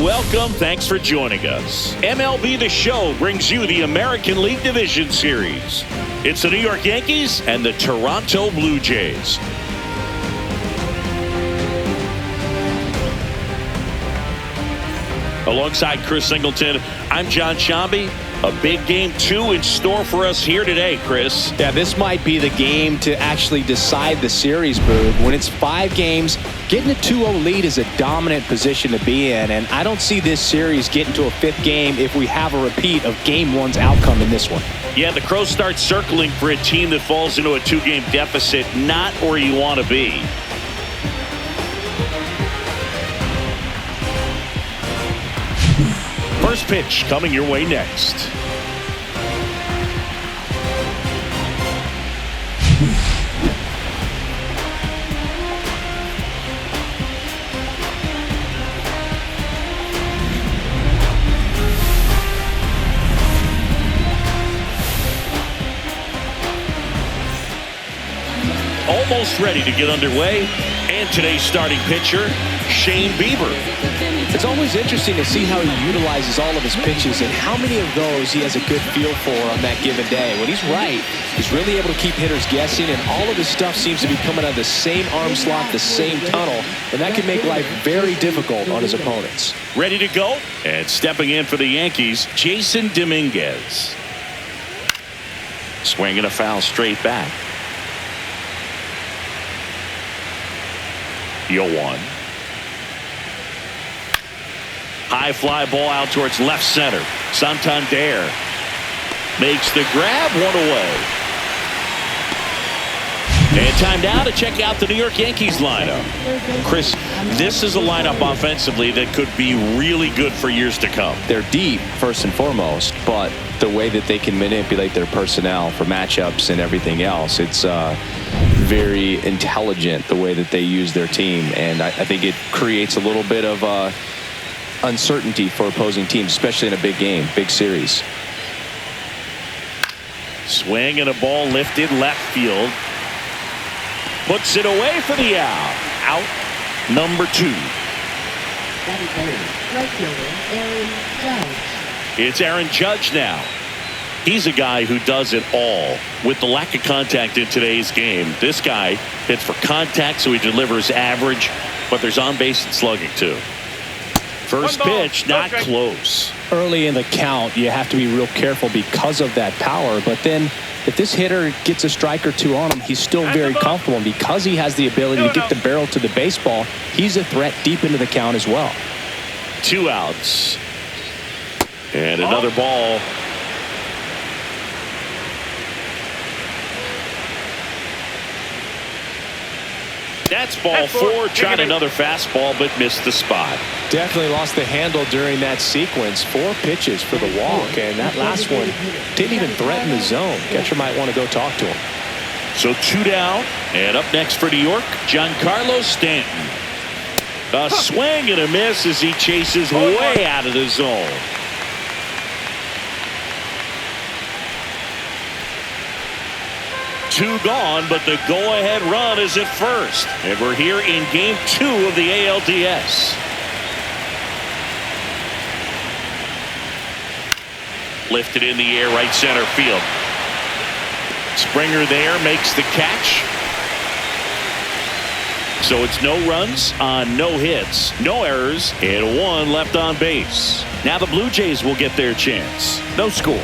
welcome. Thanks for joining us. MLB The Show brings you the American League Division Series. It's the New York Yankees and the Toronto Blue Jays. Alongside Chris Singleton, I'm John Shambi. A big game 2 in store for us here today, Chris. Yeah, this might be the game to actually decide the series, Boog. When it's 5 games, getting a 2-0 lead is a dominant position to be in, and I don't see this series getting to a 5th game if we have a repeat of Game 1's outcome in this one. Yeah, the Crows start circling for a team that falls into a 2-game deficit, not where you want to be. First pitch coming your way next. Almost ready to get underway. And today's starting pitcher, Shane Bieber. It's always interesting to see how he utilizes all of his pitches and how many of those he has a good feel for on that given day. When he's right, he's really able to keep hitters guessing, and all of his stuff seems to be coming out of the same arm slot, the same tunnel, and that can make life very difficult on his opponents. Ready to go? And stepping in for the Yankees, Jason Dominguez. Swinging a foul straight back. 0-1. High fly ball out towards left center. Santander makes the grab, one away. And time now to check out the New York Yankees lineup. Chris, this is a lineup offensively that could be really good for years to come. They're deep, first and foremost, but the way that they can manipulate their personnel for matchups and everything else, it's very intelligent the way that they use their team. And I think it creates a little bit of uncertainty for opposing teams, especially in a big game, big series. Swing and a ball lifted left field. Puts it away for the out. Out number 2. Right fielder, Aaron Judge. It's Aaron Judge now. He's a guy who does it all. With the lack of contact in today's game, this guy hits for contact, so he delivers average, but there's on-base and slugging too. First pitch, not close. Early in the count, you have to be real careful because of that power. But then if this hitter gets a strike or two on him, he's still very comfortable. And because he has the ability to get the barrel to the baseball, he's a threat deep into the count as well. 2 outs. And another ball. That's ball 4. Tried another fastball, but missed the spot. Definitely lost the handle during that sequence. 4 pitches for the walk, and that last one didn't even threaten the zone. Catcher might want to go talk to him. So 2 down, and up next for New York, Giancarlo Stanton. A swing and a miss as he chases way out of the zone. Two gone, but the go-ahead run is at first. And we're here in Game 2 of the ALDS. Lifted in the air, right center field. Springer there makes the catch. So it's no runs on no hits, no errors, and 1 left on base. Now the Blue Jays will get their chance. No score.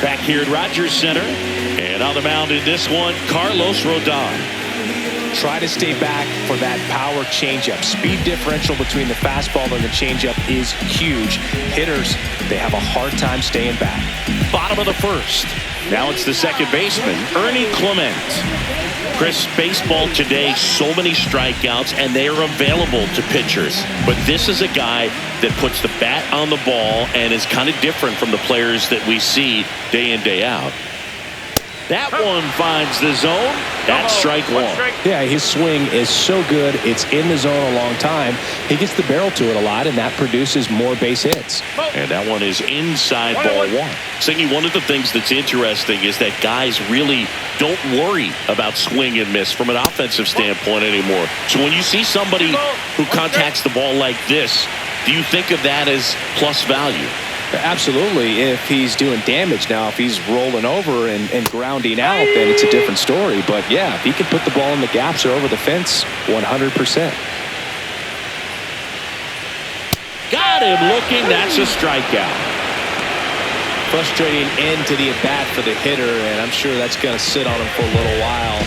Back here at Rogers Center, and on the mound in this one, Carlos Rodon. Try to stay back for that power changeup. Speed differential between the fastball and the changeup is huge. Hitters, they have a hard time staying back. Bottom of the first. Now it's the second baseman, Ernie Clement. Chris, baseball today, so many strikeouts, and they are available to pitchers. But this is a guy that puts the bat on the ball and is kind of different from the players that we see day in, day out. That one finds the zone. That's strike one. Yeah, his swing is so good. It's in the zone a long time. He gets the barrel to it a lot, and that produces more base hits. And that one is inside ball one. Singy, one of the things that's interesting is that guys really don't worry about swing and miss from an offensive standpoint anymore. So when you see somebody who contacts the ball like this, do you think of that as plus value? Absolutely, if he's doing damage. Now, if he's rolling over and grounding out, then it's a different story. But, yeah, if he can put the ball in the gaps or over the fence, 100%. Got him looking. That's a strikeout. Frustrating end to the at-bat for the hitter, and I'm sure that's going to sit on him for a little while.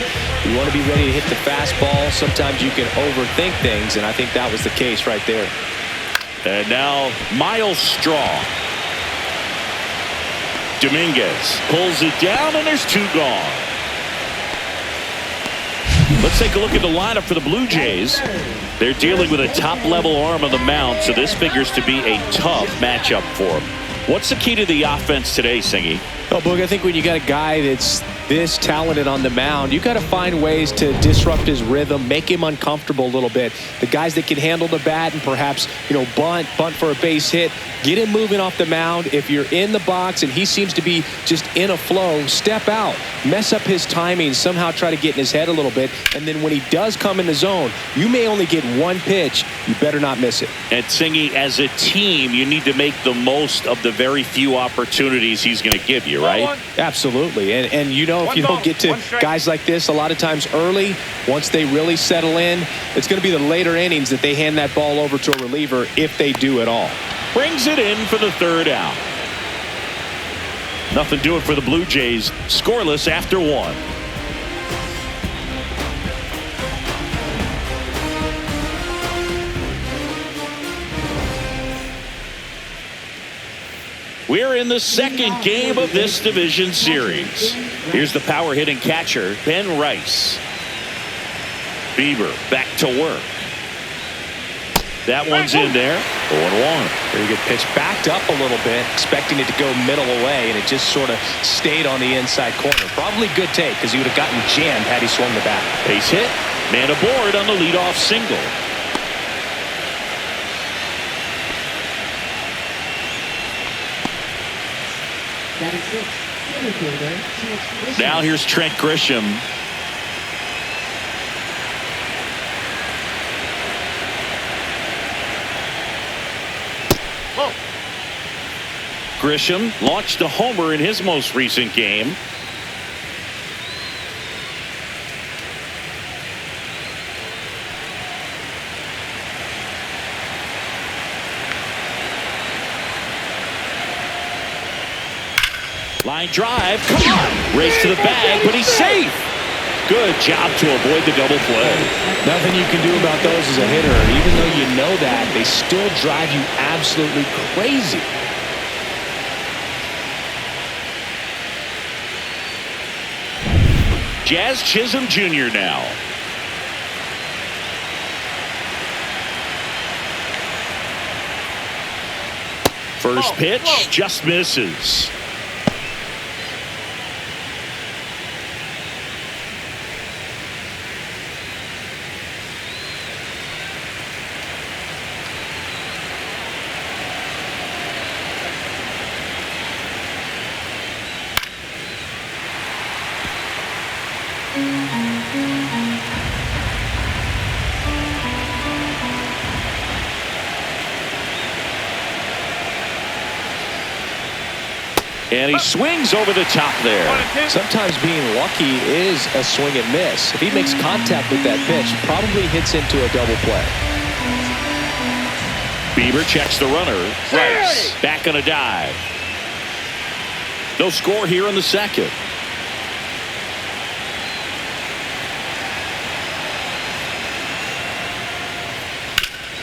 You want to be ready to hit the fastball. Sometimes you can overthink things, and I think that was the case right there. And now Miles Straw. Dominguez pulls it down, and there's two gone. Let's take a look at the lineup for the Blue Jays. They're dealing with a top-level arm on the mound, so this figures to be a tough matchup for them. What's the key to the offense today, Singy? Well, Boog, I think when you got a guy that's this talented on the mound, you got to find ways to disrupt his rhythm, make him uncomfortable a little bit. The guys that can handle the bat and perhaps, bunt for a base hit, get him moving off the mound. If you're in the box and he seems to be just in a flow, step out, mess up his timing, somehow try to get in his head a little bit. And then when he does come in the zone, you may only get one pitch. You better not miss it. And Singy, as a team, you need to make the most of the very few opportunities he's going to give you, right? Absolutely. And if you don't get to guys like this a lot of times early, once they really settle in, it's going to be the later innings that they hand that ball over to a reliever if they do at all. Brings it in for the third out. Nothing doing for the Blue Jays. Scoreless after one. We're in the second game of this division series. Here's the power hitting catcher, Ben Rice. Bieber back to work. That one's in there. 0-1. Very good pitch. Backed up a little bit, expecting it to go middle away, and it just sort of stayed on the inside corner. Probably good take, because he would have gotten jammed had he swung the bat. Base hit. Man aboard on the leadoff single. Now here's Trent Grisham. Grisham launched a homer in his most recent game. Line drive, come on! Race to the bag, but he's safe! Good job to avoid the double play. Nothing you can do about those as a hitter. Even though you know that, they still drive you absolutely crazy. Jazz Chisholm Jr. now. First pitch just misses. And he swings over the top there. Sometimes being lucky is a swing and miss. If he makes contact with that pitch, probably hits into a double play. Bieber checks the runner. Rice back on a dive. No score here in the second.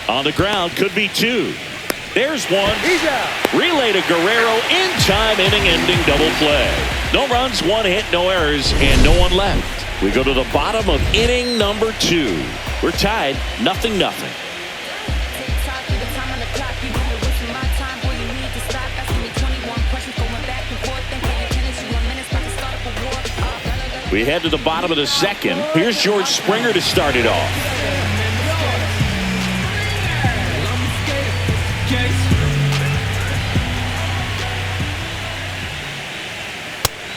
On the ground, could be two. There's one. Relay to Guerrero in time, inning-ending double play. No runs, one hit, no errors, and no one left. We go to the bottom of inning number 2. We're tied, 0-0. We head to the bottom of the second. Here's George Springer to start it off.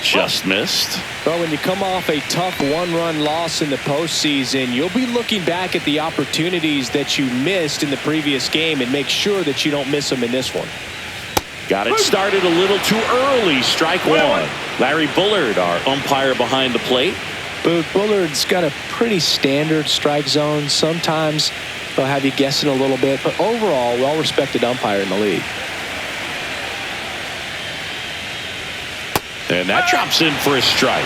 Just missed. Well, when you come off a tough one-run loss in the postseason, you'll be looking back at the opportunities that you missed in the previous game and make sure that you don't miss them in this one. Got it started a little too early. Strike one. Larry Bullard, our umpire behind the plate. Bullard's got a pretty standard strike zone. Sometimes they'll have you guessing a little bit, but overall, well-respected umpire in the league. And that drops in for a strike.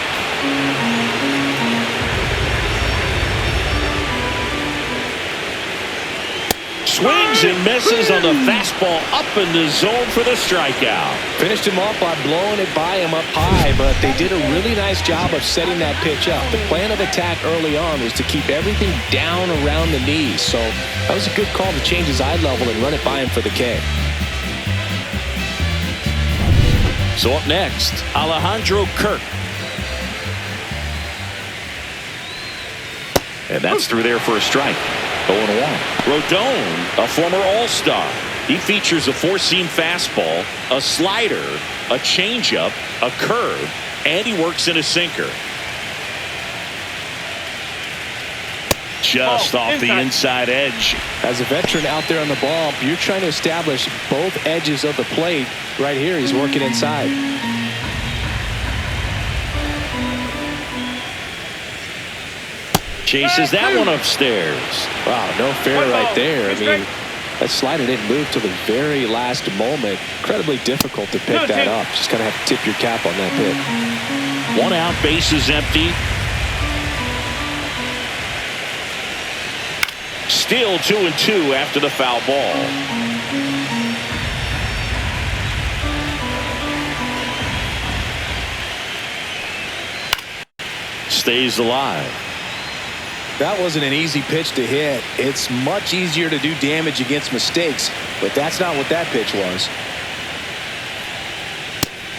Swings and misses on the fastball up in the zone for the strikeout. Finished him off by blowing it by him up high, but they did a really nice job of setting that pitch up. The plan of attack early on was to keep everything down around the knees, so that was a good call to change his eye level and run it by him for the K. So up next, Alejandro Kirk. And that's through there for a strike. 0-1. Rodon, a former All-Star. He features a four-seam fastball, a slider, a changeup, a curve, and he works in a sinker. Just off the inside edge. As a veteran out there on the ball, you're trying to establish both edges of the plate. Right here, he's working inside. Chases that one upstairs. Wow, no fair right there. I mean, that slider didn't move till the very last moment. Incredibly difficult to pick that up. Just kind of have to tip your cap on that pitch. 1 out, bases empty. Still 2-2 after the foul ball. Stays alive. That wasn't an easy pitch to hit. It's much easier to do damage against mistakes, but that's not what that pitch was.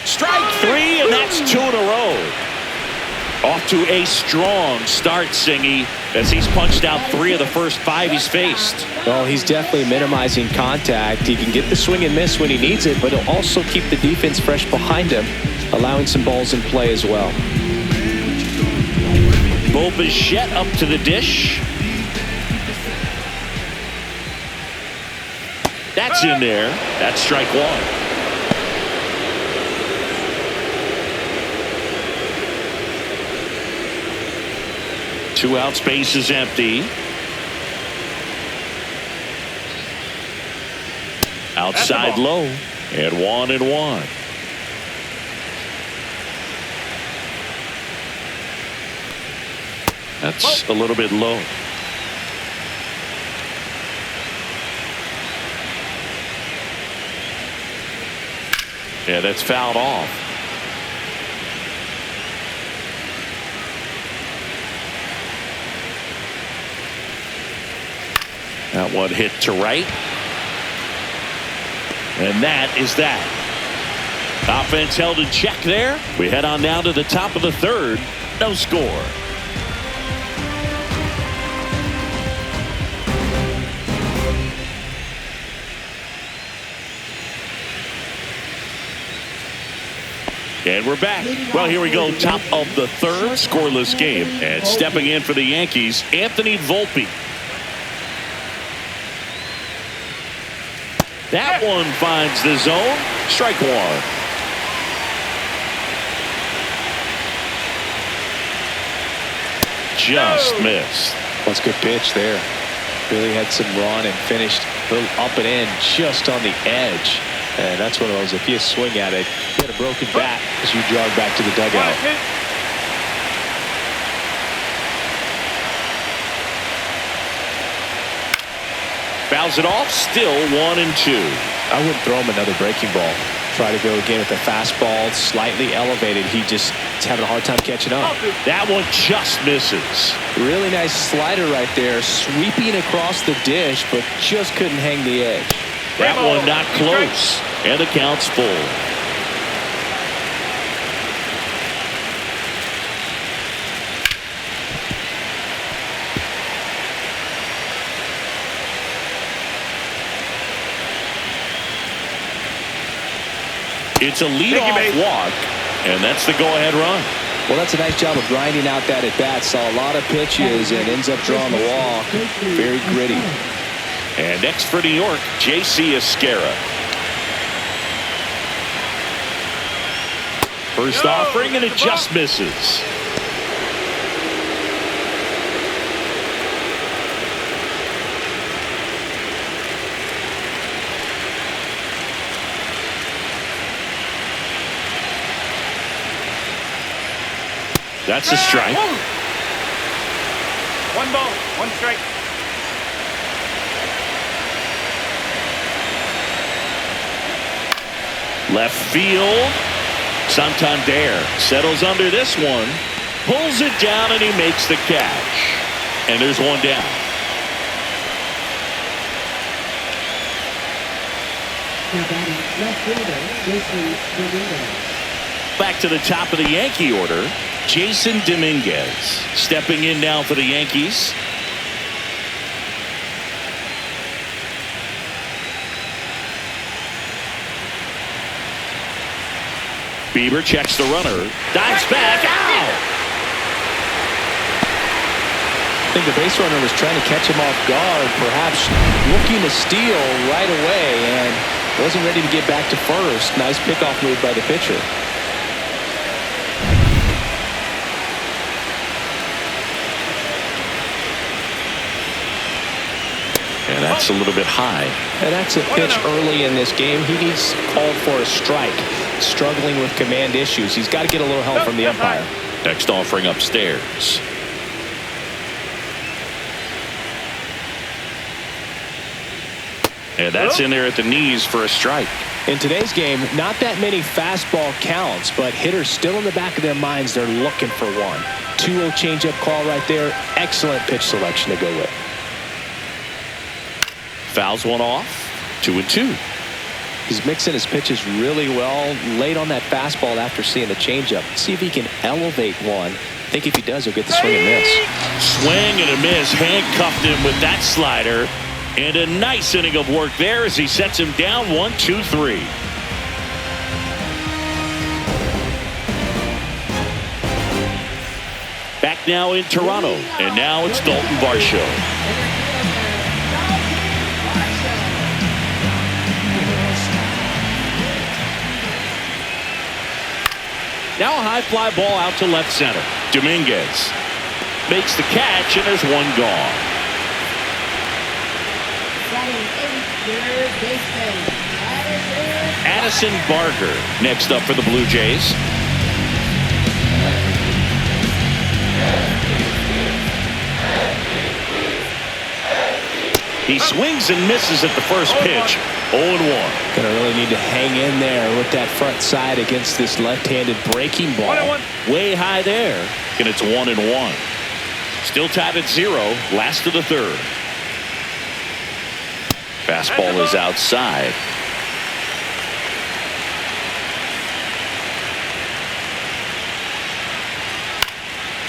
Strike 3, and that's 2 in a row. Off to a strong start, Singy, as he's punched out 3 of the first 5 he's faced. Well, he's definitely minimizing contact. He can get the swing and miss when he needs it, but he'll also keep the defense fresh behind him, allowing some balls in play as well. Bo Bichette up to the dish. That's in there. That's strike 1. Two out, space is empty. Outside low, and 1-1. That's a little bit low. Yeah, that's fouled off. That one hit to right. And that is that. Offense held in check there. We head on now to the top of the third. No score. And we're back. Well, here we go. Top of the third, scoreless game. And stepping in for the Yankees, Anthony Volpe. That one finds the zone. Strike 1. Just missed. That's a good pitch there. Really had some run and finished a little up and in just on the edge. And that's one of those, if you swing at it, you get a broken bat as you jog back to the dugout. Fouls it off, still 1-2. I wouldn't throw him another breaking ball. Try to go again with the fastball, slightly elevated. He's having a hard time catching up. That one just misses. Really nice slider right there, sweeping across the dish, but just couldn't hang the edge. That one not close, and the count's full. It's a leadoff walk, and that's the go-ahead run. Well, that's a nice job of grinding out that at-bat. Saw a lot of pitches and ends up drawing the walk. Very gritty. And next for New York, J.C. Esquera. First offering, and it just misses. That's a strike. One ball, one strike. Left field. Santander settles under this one. Pulls it down, and he makes the catch. And there's one down. Now batting left fielder, Jason Dominguez. Back to the top of the Yankee order, Jason Dominguez stepping in now for the Yankees. Bieber checks the runner, dives back, out! I think the base runner was trying to catch him off guard, perhaps looking to steal right away, and wasn't ready to get back to first. Nice pickoff move by the pitcher. And that's a little bit high. And that's a pitch early in this game. He needs called for a strike. Struggling with command issues. He's got to get a little help from the umpire. Next offering upstairs. And that's in there at the knees for a strike. In today's game, not that many fastball counts, but hitters still in the back of their minds, they're looking for one. 2-0 changeup call right there. Excellent pitch selection to go with. Fouls one off. 2-2. He's mixing his pitches really well. Late on that fastball after seeing the changeup. See if he can elevate one. I think if he does, he'll get the swing and miss. Swing and a miss. Handcuffed him with that slider. And a nice inning of work there as he sets him down 1-2-3. Back now in Toronto. And now it's Dalton Varsho. Now a high fly ball out to left center. Dominguez makes the catch, and there's one gone. Addison Barger next up for the Blue Jays. He swings and misses at the first pitch. 0-1. Gonna really need to hang in there with that front side against this left-handed breaking ball. 1-1. Way high there. And it's 1-1. Still tied at 0. Last of the third. Fastball is outside.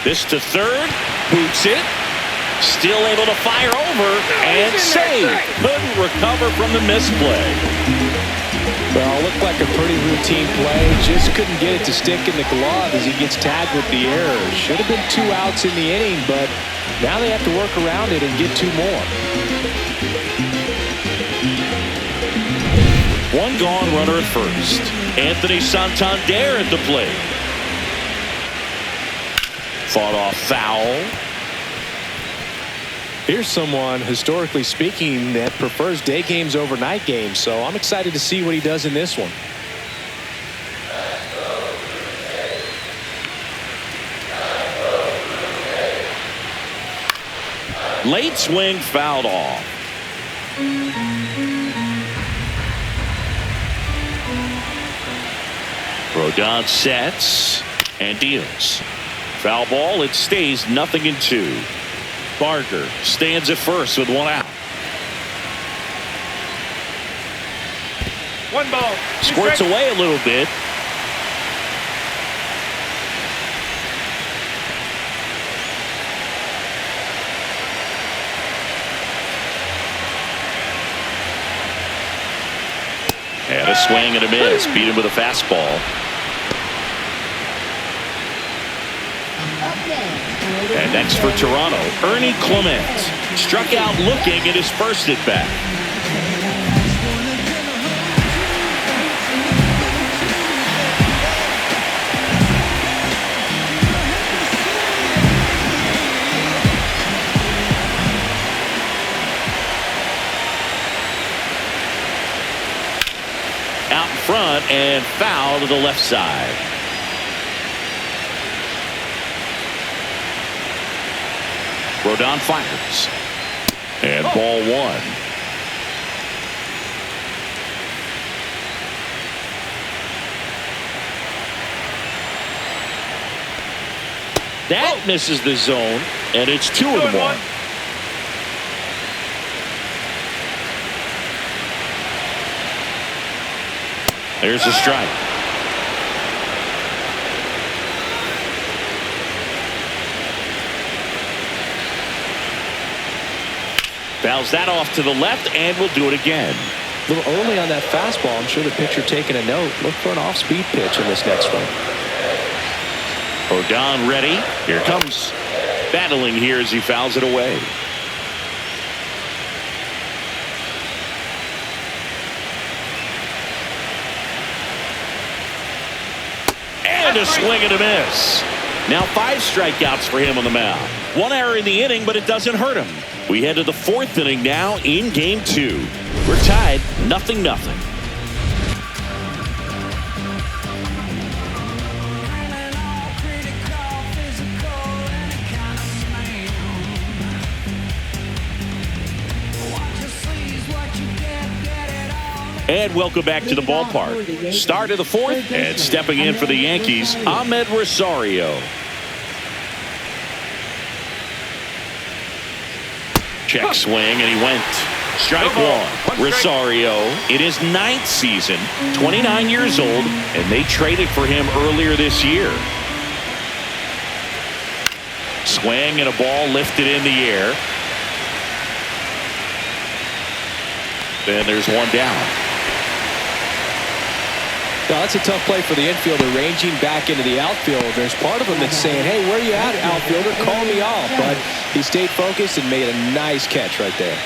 This to third. Boots it. Still able to fire over and save. Couldn't recover from the misplay. Well, looked like a pretty routine play. Just couldn't get it to stick in the glove as he gets tagged with the error. Should have been 2 outs in the inning, but now they have to work around it and get 2 more. One gone, runner at first. Anthony Santander at the plate. Fought off foul. Here's someone, historically speaking, that prefers day games over night games, so I'm excited to see what he does in this one. Late swing, fouled off. Rodon sets and deals. Foul ball, it stays 0-2. Barger stands at first with 1 out. 1 ball. Squirts away a little bit. And a A swing and a miss. Beat him with a fastball. And next for Toronto, Ernie Clement. Struck out looking at his first at bat. Out in front and foul to the left side. Rodon fires. And ball one. That misses the zone, and it's 2-1. There's a strike. Fouls that off to the left, and we'll do it again. A little early on that fastball. I'm sure the pitcher taking a note. Look for an off-speed pitch in this next one. Rodon ready. Here comes. Battling here as he fouls it away. And a swing and a miss. Now 5 strikeouts for him on the mound. 1 error in the inning, but it doesn't hurt him. We head to the 4th inning now in game 2. We're tied 0-0. And welcome back to the ballpark. Start of the 4th, and stepping in for the Yankees, Ahmed Rosario. Check swing, and he went. Strike one. Rosario in his 9th season, 29 years old, and they traded for him earlier this year. Swing and a ball lifted in the air. Then there's one down. Now, that's a tough play for the infielder, ranging back into the outfield. There's part of him that's saying, hey, where you at, outfielder? Call me off. But he stayed focused and made a nice catch right there.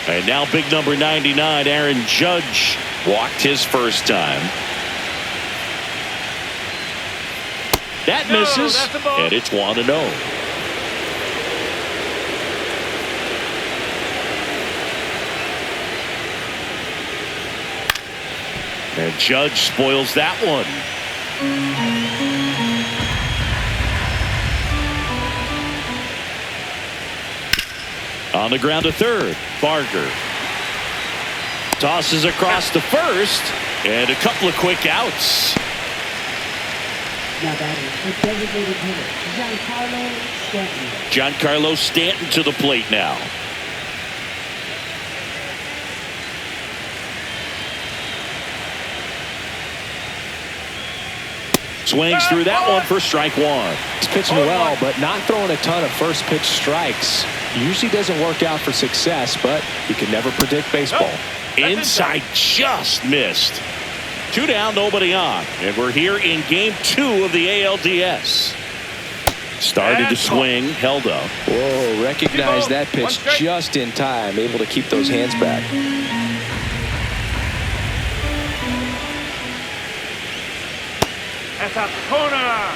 And now big number 99, Aaron Judge, walked his first time. That misses, and it's 1-0. And Judge spoils that one. On the ground to third, Barger. Tosses across to first, and a couple of quick outs. Now batting, the designated hitter, Giancarlo Stanton. Giancarlo Stanton to the plate now. Swings through that one for strike one. He's pitching well, but not throwing a ton of first pitch strikes. Usually doesn't work out for success, but you can never predict baseball. Inside just missed. 2 down, nobody on. And we're here in game 2 of the ALDS. Started to swing, held up. Whoa, recognized that pitch just in time, able to keep those hands back.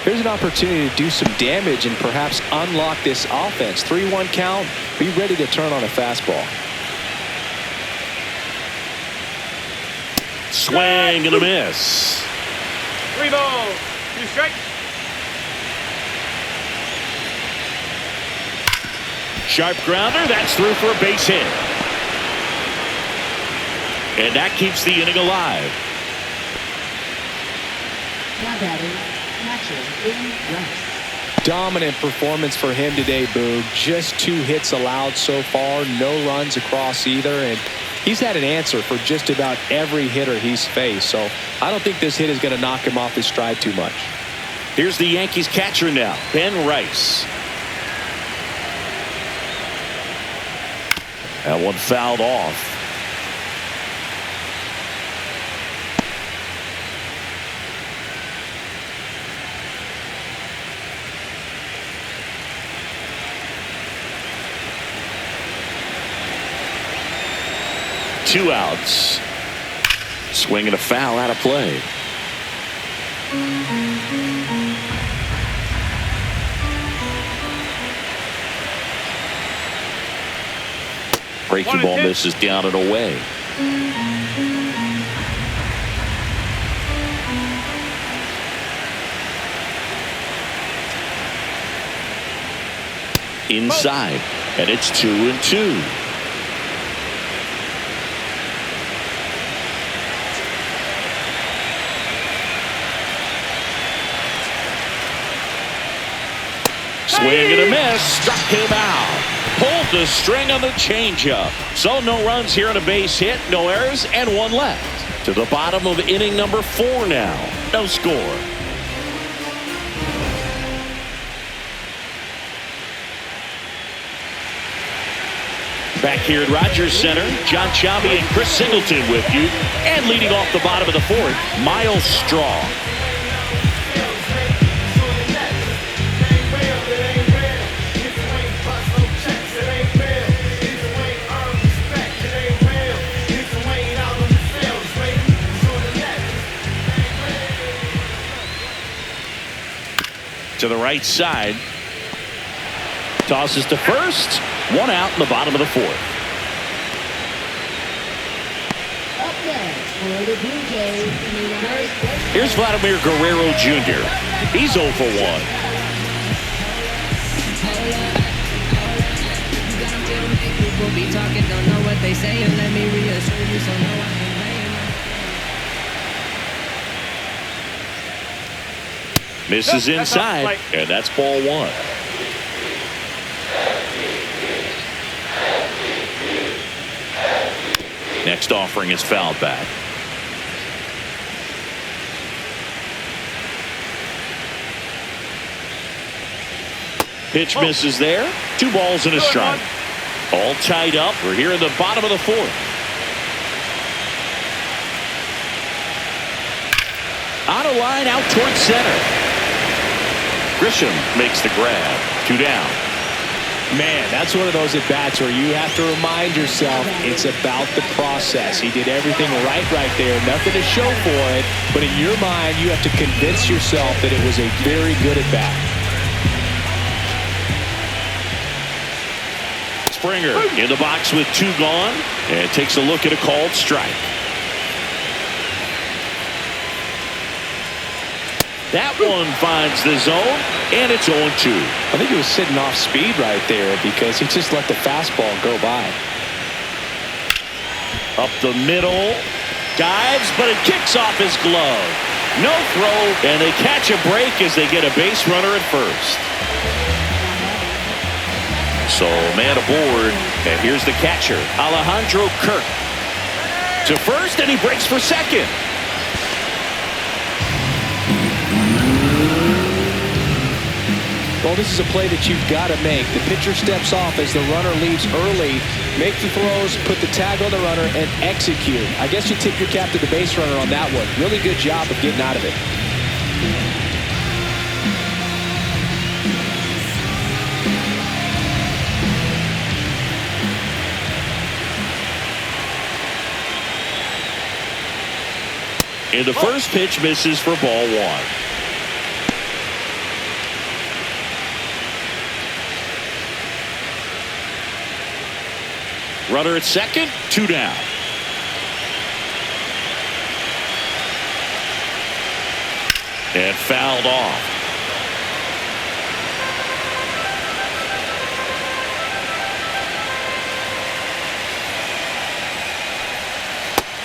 Here's an opportunity to do some damage and perhaps unlock this offense. 3-1 count. Be ready to turn on a fastball. Swing and a miss. 3 balls, 2 strikes. Sharp grounder. That's through for a base hit. And that keeps the inning alive. Now batting, catcher in West. Dominant performance for him today, Boog. Just 2 hits allowed so far, no runs across either, and he's had an answer for just about every hitter he's faced. So I don't think this hit is going to knock him off his stride too much. Here's the Yankees catcher now, Ben Rice. That one fouled off. 2 outs. Swing and a foul out of play. Breaking ball misses down and away. Inside, and it's 2-2. Swing and a miss, struck him out. Pulled the string on the changeup. So no runs here on a base hit, no errors, and 1 left. To the bottom of inning number 4 now. No score. Back here at Rogers Center, John Chambie and Chris Singleton with you. And leading off the bottom of the 4th, Miles Straw. To the right side. Tosses to first. 1 out in the bottom of the 4th. Up next for the Blue Jays, Here's Vladimir Guerrero Jr. He's 0 for 1. Be talking, don't know what they say, and let me reassure you, so no, I ain't playing. Misses inside, and that's ball 1. Next offering is fouled back. Pitch misses there. 2 balls and a strike. All tied up. We're here in the bottom of the 4th. On a line out towards center. Grisham makes the grab. 2 down. Man, that's one of those at-bats where you have to remind yourself it's about the process. He did everything right there. Nothing to show for it. But in your mind, you have to convince yourself that it was a very good at-bat. Springer in the box with 2 gone. And takes a look at a called strike. That one finds the zone, and it's 0-2. I think he was sitting off speed right there because he just let the fastball go by. Up the middle. Dives, but it kicks off his glove. No throw, and they catch a break as they get a base runner at first. So man aboard, and here's the catcher, Alejandro Kirk. To first, and he breaks for second. Well, this is a play that you've got to make. The pitcher steps off as the runner leaves early. Make the throws, put the tag on the runner, and execute. I guess you tip your cap to the base runner on that one. Really good job of getting out of it. And the first pitch misses for ball 1. Runner at second, 2 down. And fouled off.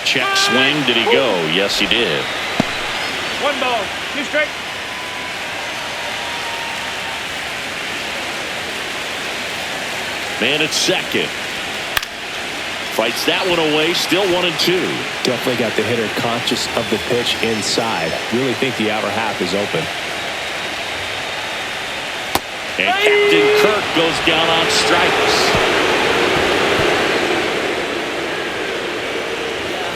Check swing, did he go? Yes, he did. 1 ball, 2 strikes. Man at second. Fights that one away, still 1-2. Definitely got the hitter conscious of the pitch inside. Really think the outer half is open. And Captain Kirk goes down on strikes.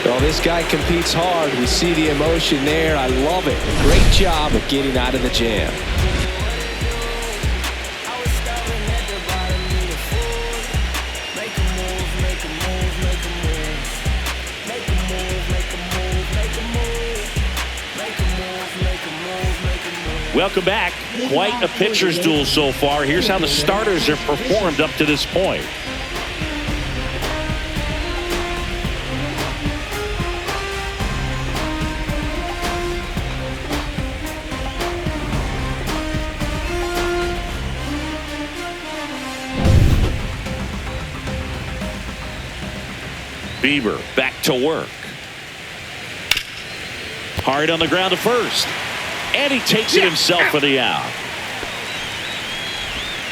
Well, this guy competes hard. We see the emotion there. I love it. Great job of getting out of the jam. Welcome back. Quite a pitcher's duel so far. Here's how the starters have performed up to this point. Bieber back to work. Hard on the ground to first. And he takes it himself for the out.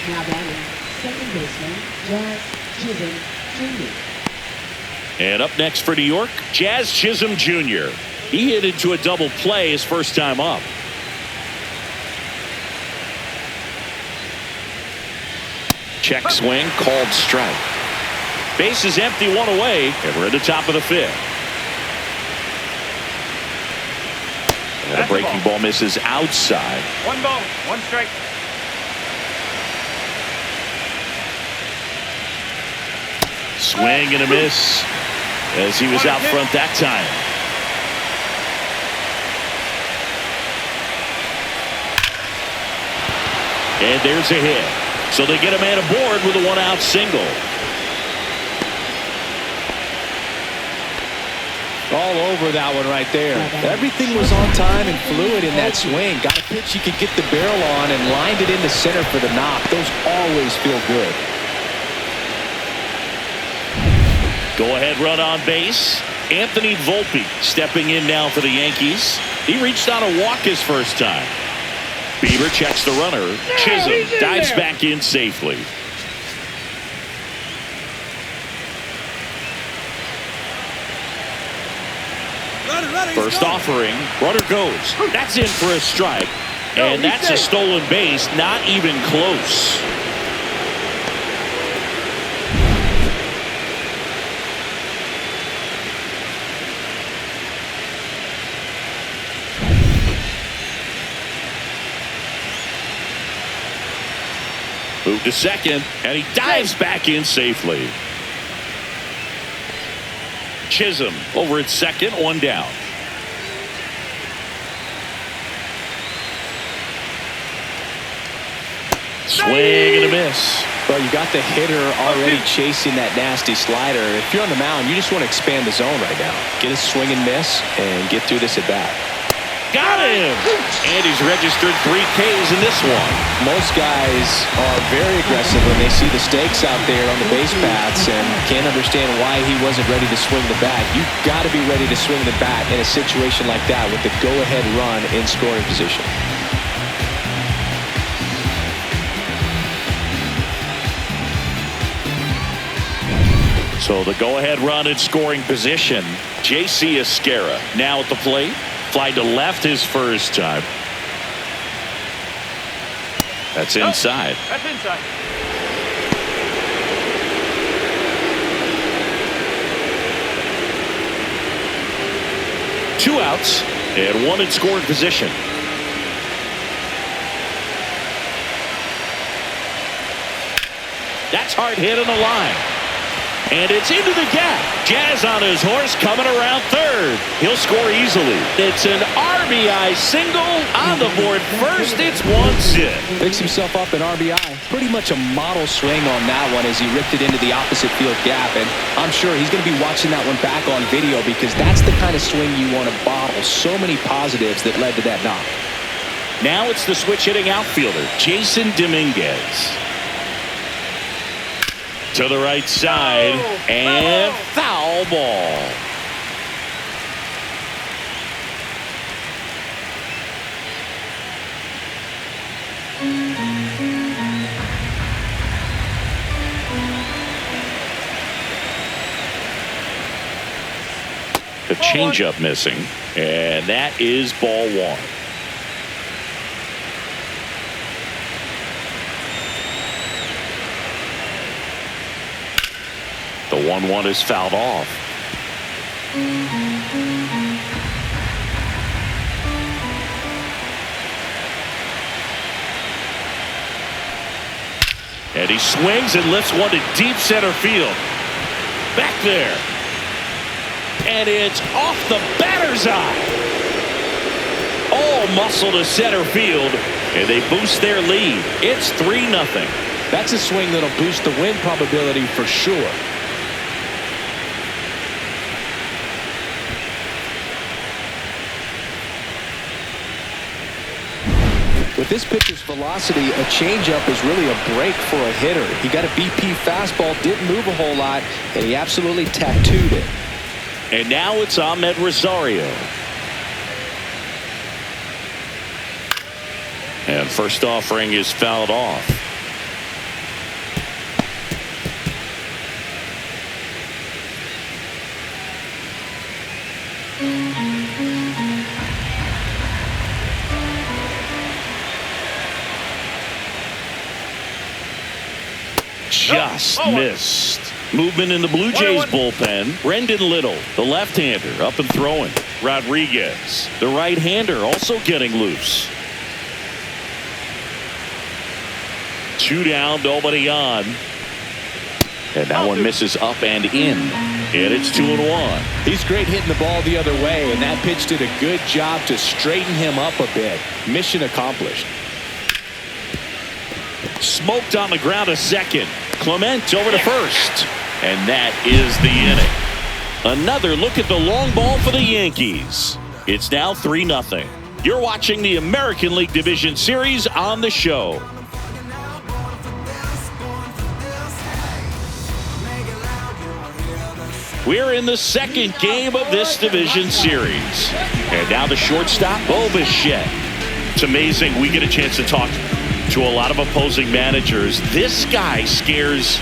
Now batting, second baseman, Jazz Chisholm Jr. And up next for New York, Jazz Chisholm Jr. He hit into a double play his first time up. Check swing, called strike. Base is empty, one away, and we're at the top of the fifth. And a breaking ball misses outside. One ball, one strike. Swing and a miss as he was out front that time. And there's a hit. So they get a man aboard with a one-out single. All over that one right there. Everything was on time and fluid in that swing. Got a pitch you could get the barrel on and lined it into center for the knock. Those always feel good. Go ahead run on base. Anthony Volpe stepping in now for the Yankees. He reached on a walk his first time. Bieber checks the runner. Chisholm dives back in safely. First offering, runner goes. That's in for a strike. And that's a stolen base, not even close. Move to second, and he dives back in safely. Chisholm over at second, one down. Swing and a miss. Well, you got the hitter already chasing that nasty slider. If you're on the mound, you just want to expand the zone right now. Get a swing and miss and get through this at bat. Got him! And he's registered 3 Ks in this one. Most guys are very aggressive when they see the stakes out there on the base paths and can't understand why he wasn't ready to swing the bat. You've got to be ready to swing the bat in a situation like that with the go-ahead run in scoring position. So the go-ahead run in scoring position. J.C. Esquera now at the plate. Fly to left his first time. That's inside. That's inside. Two outs and one in scoring position. That's hard hit on the line. And it's into the gap. Jazz on his horse coming around third. He'll score easily. It's an RBI single on the board first. It's 1-zip. Picks himself up an RBI. Pretty much a model swing on that one as he ripped it into the opposite field gap. And I'm sure he's going to be watching that one back on video because that's the kind of swing you want to bottle. So many positives that led to that knock. Now it's the switch hitting outfielder, Jason Dominguez. To the right side, and foul ball. The changeup missing, and that is ball one. The 1-1 is fouled off. And he swings and lifts one to deep center field. Back there. And it's off the batter's eye. All muscle to center field. And they boost their lead. It's 3-0. That's a swing that'll boost the win probability for sure. With this pitcher's velocity, a changeup is really a break for a hitter. He got a BP fastball, didn't move a whole lot, and he absolutely tattooed it. And now it's Ahmed Rosario. And first offering is fouled off. Just missed. Movement in the Blue Jays bullpen. Brendan Little, the left-hander, up and throwing. Rodriguez, the right-hander, also getting loose. 2 down, nobody on. And that one misses up and in. And it's 2-1. He's great hitting the ball the other way, and that pitch did a good job to straighten him up a bit. Mission accomplished. Smoked on the ground a second. Clement over to first. And that is the inning. Another look at the long ball for the Yankees. It's now 3-0. You're watching the American League Division Series on the show. We're in the second game of this division series. And now the shortstop, Bo Bichette. It's amazing we get a chance to talk to a lot of opposing managers. This guy scares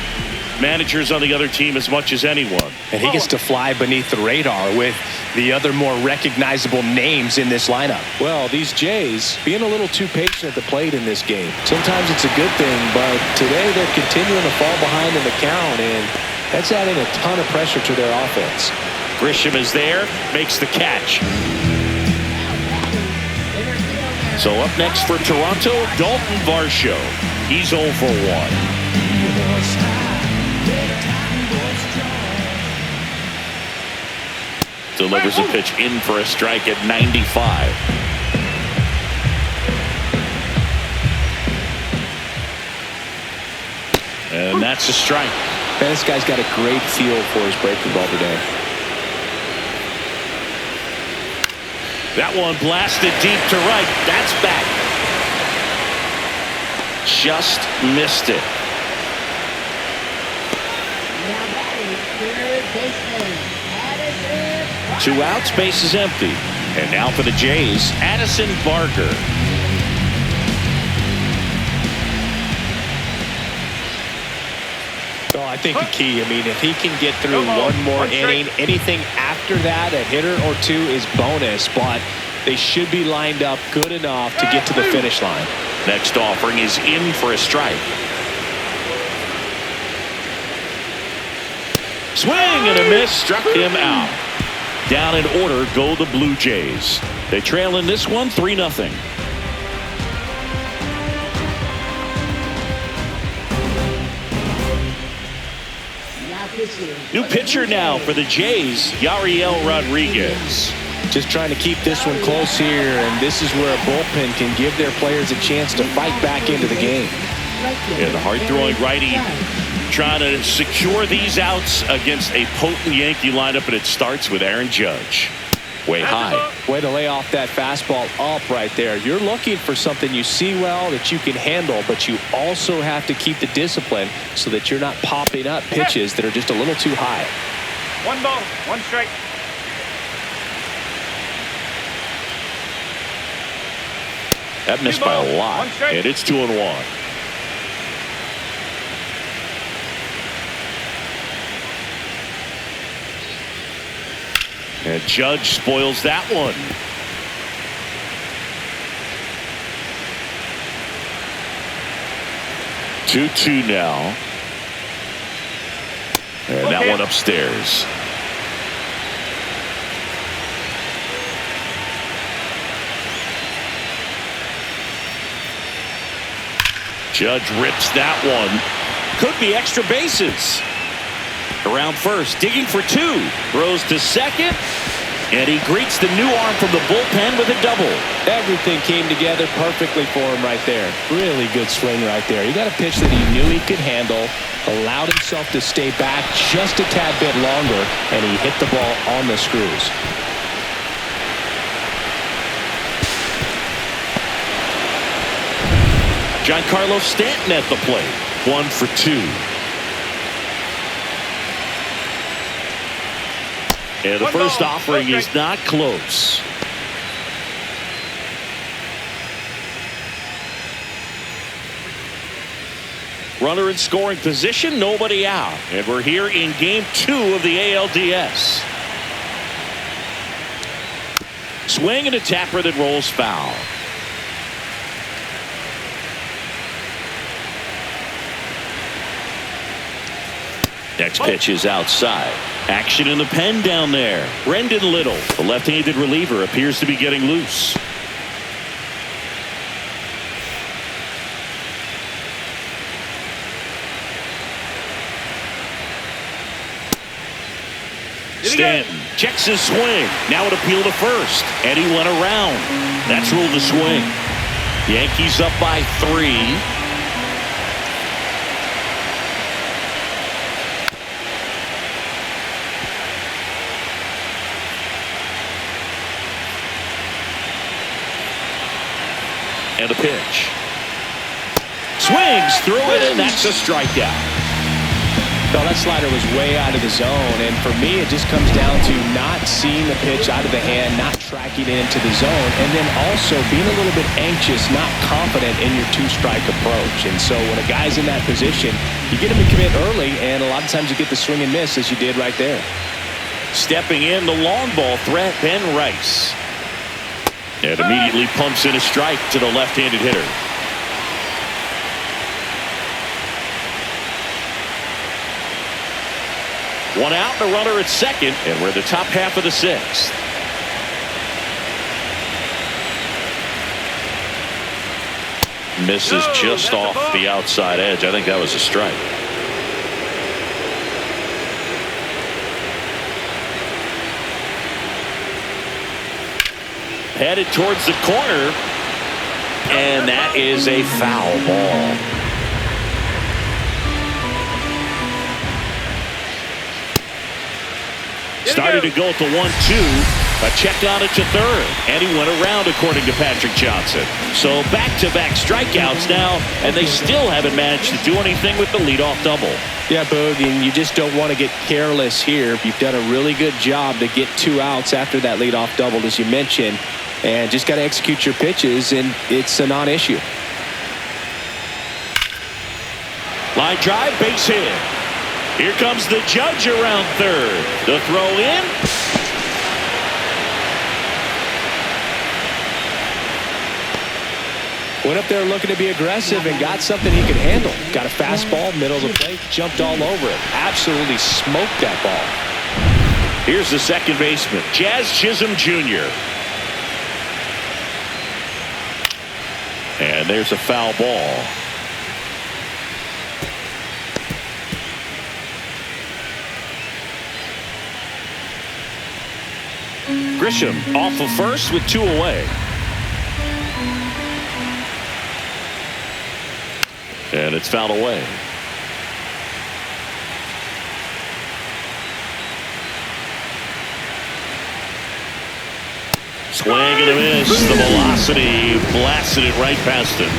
managers on the other team as much as anyone. And he gets to fly beneath the radar with the other more recognizable names in this lineup. Well, these Jays being a little too patient at the plate in this game. Sometimes it's a good thing, but today they're continuing to fall behind in the count, and that's adding a ton of pressure to their offense. Grisham is there, makes the catch. So up next for Toronto, Dalton Varsho. He's 0 for 1. Delivers a pitch in for a strike at 95. And that's a strike. Man, this guy's got a great feel for his breaking ball today. That one blasted deep to right. That's back. Just missed it. Now batting, third baseman, Addison. 2 outs, base is empty. And now for the Jays, Addison Barker. Well, I think the key, if he can get through one more inning, anything after that, a hitter or two is bonus, but they should be lined up good enough to get to the finish line. Next offering is in for a strike. Swing and a miss, struck him out. Down in order go the Blue Jays. They trail in this one 3-0. New pitcher now for the Jays, Yariel Rodriguez. Just trying to keep this one close here, and this is where a bullpen can give their players a chance to fight back into the game. Yeah, the hard-throwing righty trying to secure these outs against a potent Yankee lineup, and it starts with Aaron Judge. Way high. Way to lay off that fastball up right there. You're looking for something you see well that you can handle, but you also have to keep the discipline so that you're not popping up pitches that are just a little too high. 1 ball, 1 strike. That missed by a lot, and it's 2-1. And Judge spoils that one. Two now. And that one upstairs. Judge rips that one. Could be extra bases. Around first, digging for 2. Throws to second. And he greets the new arm from the bullpen with a double. Everything came together perfectly for him right there. Really good swing right there. He got a pitch that he knew he could handle, allowed himself to stay back just a tad bit longer, and he hit the ball on the screws. Giancarlo Stanton at the plate. 1 for 2. And the first offering is not close. Runner in scoring position, nobody out. And we're here in game 2 of the ALDS. Swing and a tapper that rolls foul. Next pitch is outside. Action in the pen down there. Brendan Little, the left-handed reliever, appears to be getting loose. Stanton checks his swing. Now it appeal to first. And he went around. That's ruled a swing. Yankees up by 3. And a pitch. Swings through it, and that's a strikeout. Well, that slider was way out of the zone, and for me, it just comes down to not seeing the pitch out of the hand, not tracking it into the zone, and then also being a little bit anxious, not confident in your two-strike approach. And so when a guy's in that position, you get him to commit early, and a lot of times you get the swing and miss, as you did right there. Stepping in, the long ball threat, Ben Rice. And immediately pumps in a strike to the left-handed hitter. One out, the runner at second, and we're in the top half of the 6th. Misses just off the outside edge. I think that was a strike. Headed towards the corner, and that is a foul ball. Started to go at the 1-2. A check on it to third, and he went around, according to Patrick Johnson. So back-to-back strikeouts now, and they still haven't managed to do anything with the leadoff double. Yeah, Boog, and you just don't want to get careless here. You've done a really good job to get 2 outs after that leadoff double, as you mentioned, and just got to execute your pitches, and it's a non-issue. Line drive, base hit. Here comes the judge around third. The throw in. Went up there looking to be aggressive and got something he could handle. Got a fastball, middle of the plate, jumped all over it. Absolutely smoked that ball. Here's the second baseman, Jazz Chisholm Jr. And there's a foul ball. Grisham off of first with 2 away. And it's fouled away. Swing and a miss. The velocity blasted it right past him.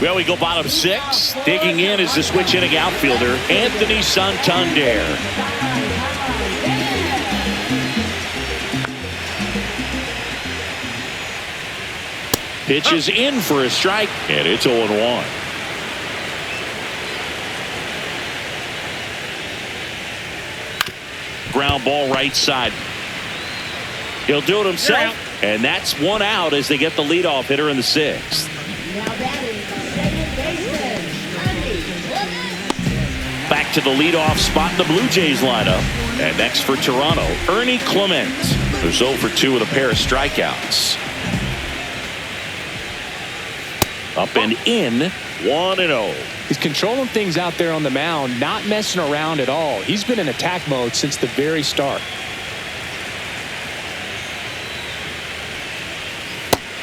Well, we go bottom 6. Digging in is the switch hitting outfielder, Anthony Santander. Pitch is in for a strike, and it's 0-1. Ground ball right side. He'll do it himself, and that's 1 out as they get the leadoff hitter in the 6th. Now batting, second baseman, Back to the leadoff spot in the Blue Jays lineup. And next for Toronto, Ernie Clement, who's 0 for 2 with a pair of strikeouts. Up and in, 1-0. He's controlling things out there on the mound, not messing around at all. He's been in attack mode since the very start.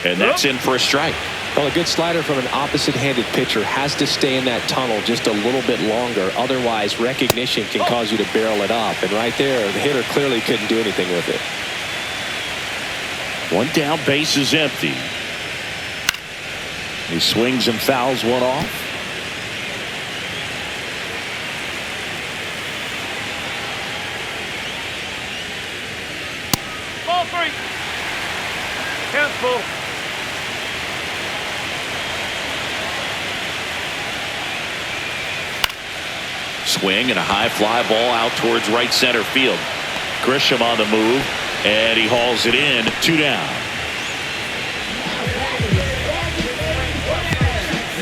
And that's in for a strike. Well, a good slider from an opposite-handed pitcher has to stay in that tunnel just a little bit longer. Otherwise, recognition can cause you to barrel it up. And right there, the hitter clearly couldn't do anything with it. One down, base is empty. He swings and fouls one off. Ball 3. Count full. Swing and a high fly ball out towards right center field. Grisham on the move, and he hauls it in. 2 down.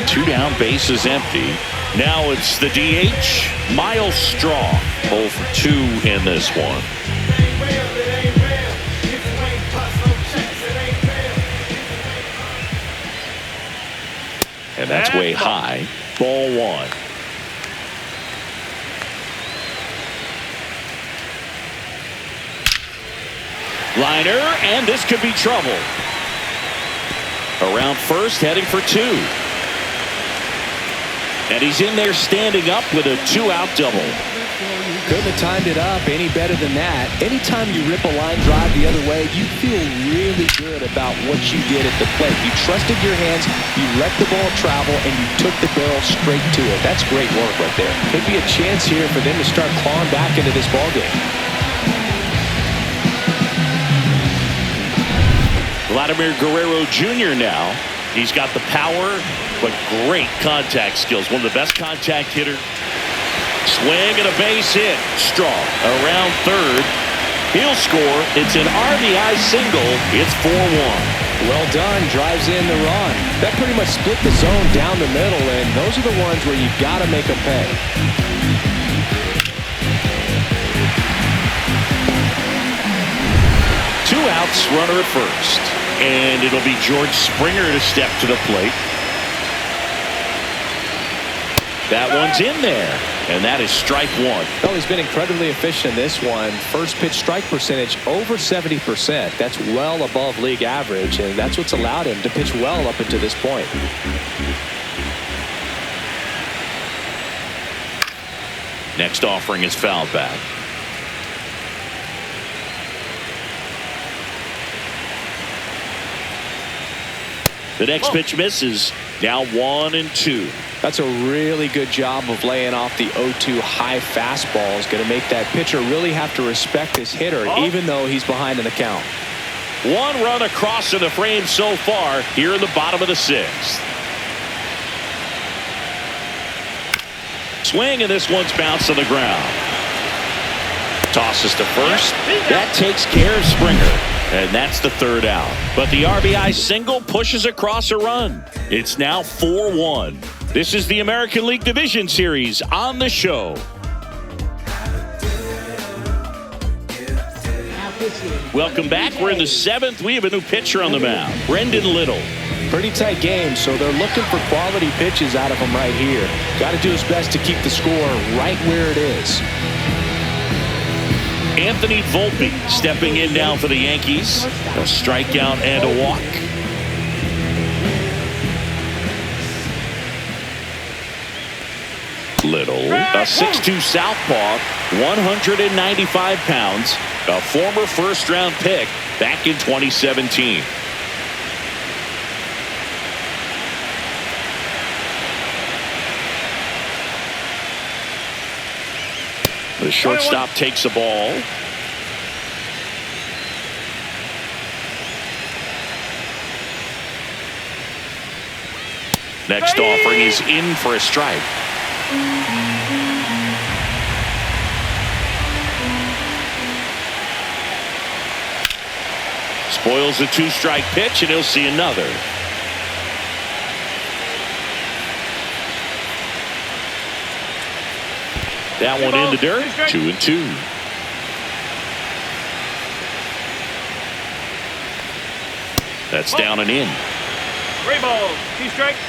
2 down, base is empty. Now it's the DH, Miles Straw. 0 for 2 in this one. And that's way high. Ball 1. Liner, and this could be trouble. Around first, heading for 2. And he's in there standing up with a 2-out double. Couldn't have timed it up any better than that. Anytime you rip a line drive the other way, you feel really good about what you did at the plate. You trusted your hands, you let the ball travel, and you took the barrel straight to it. That's great work right there. Could be a chance here for them to start clawing back into this ballgame. Vladimir Guerrero Jr. now. He's got the power, but great contact skills. One of the best contact hitters. Swing and a base hit. Strong around third. He'll score. It's an RBI single. It's 4-1. Well done. Drives in the run. That pretty much split the zone down the middle, and those are the ones where you've got to make them pay. Two outs, runner at first. And it'll be George Springer to step to the plate. That one's in there. And that is strike 1. Well, he's been incredibly efficient in this one. First pitch strike percentage over 70%. That's well above league average, and that's what's allowed him to pitch well up until this point. Next offering is fouled back. The next pitch misses. Now 1-2. That's a really good job of laying off the 0-2 high fastball. Is going to make that pitcher really have to respect his hitter, even though he's behind in the count. 1 run across in the frame so far here in the bottom of the 6th. Swing, and this one's bounced on the ground. Tosses to first. That takes care of Springer. And that's the 3rd out. But the RBI single pushes across a run. It's now 4-1. This is the American League Division Series on the show. Welcome back. We're in the 7th. We have a new pitcher on the mound, Brendan Little. Pretty tight game, so they're looking for quality pitches out of him right here. Got to do his best to keep the score right where it is. Anthony Volpe stepping in now for the Yankees. A strikeout and a walk. Little, a 6'2 southpaw, 195 pounds, a former first-round pick back in 2017. The shortstop takes a ball. Next offering is in for a strike. Spoils the 2-strike pitch, and he'll see another. That one in the dirt. 2-2. That's down and in. 3 balls, 2 strikes.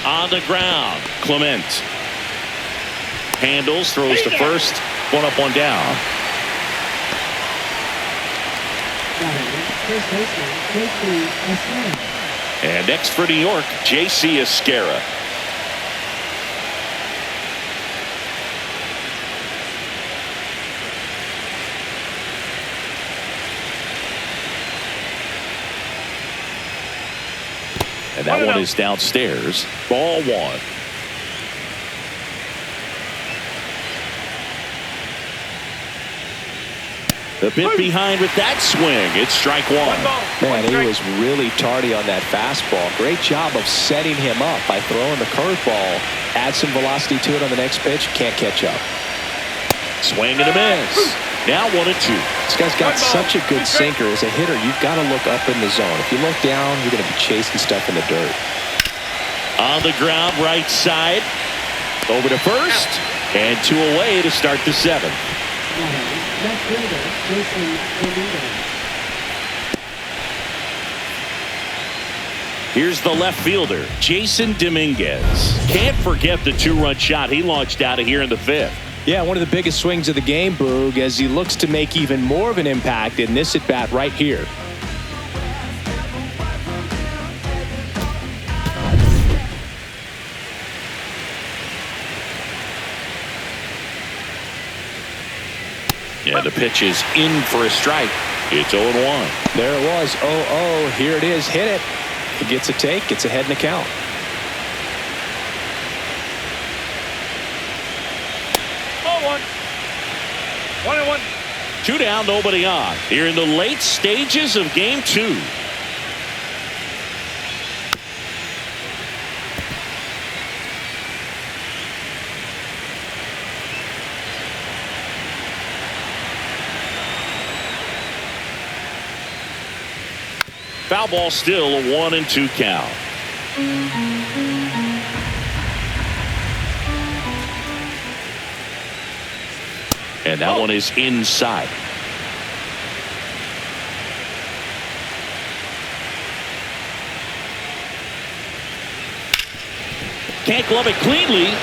On the ground, Clement handles, throws to first, one up, one down. First baseman, J.C. Escara. And next for New York, J.C. Escara. And that one is downstairs. Ball one. A bit behind with that swing. It's strike one. Man, he was really tardy on that fastball. Great job of setting him up by throwing the curveball. Add some velocity to it on the next pitch. Can't catch up. Swing and a miss. Now 1-2. This guy's got such a good sinker. As a hitter, you've got to look up in the zone. If you look down, you're going to be chasing stuff in the dirt. On the ground, right side. Over to first. And 2 away to start the 7th. Left fielder, Jason Dominguez. Here's the left fielder, Jason Dominguez. Can't forget the 2-run shot he launched out of here in the 5th. Yeah, one of the biggest swings of the game, Boog, as he looks to make even more of an impact in this at-bat right here. Yeah, the pitch is in for a strike. It's 0-1. There it was. 0-0. Here it is. Hit it. He gets a take. Gets ahead in the count. Ball 1. 1-1. 2 down, nobody on. Here in the late stages of game 2. Foul ball, still a 1-2 count. And that one is inside. Can't glove it cleanly.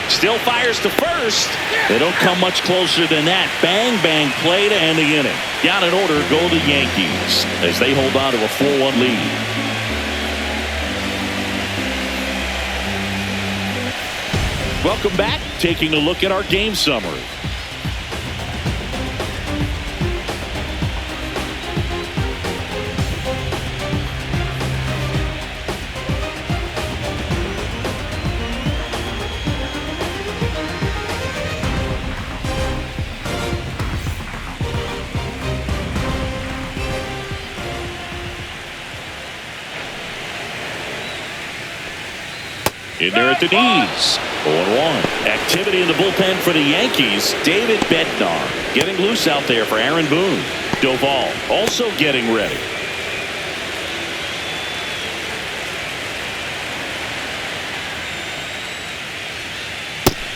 Still fires to first. They don't come much closer than that. Bang, bang play to end the inning. Down in order go the Yankees as they hold on to a 4-1 lead. Welcome back. Taking a look at our game summary. In there at the knees. 0-1. Activity in the bullpen for the Yankees. David Bednar getting loose out there for Aaron Boone. Doval also getting ready.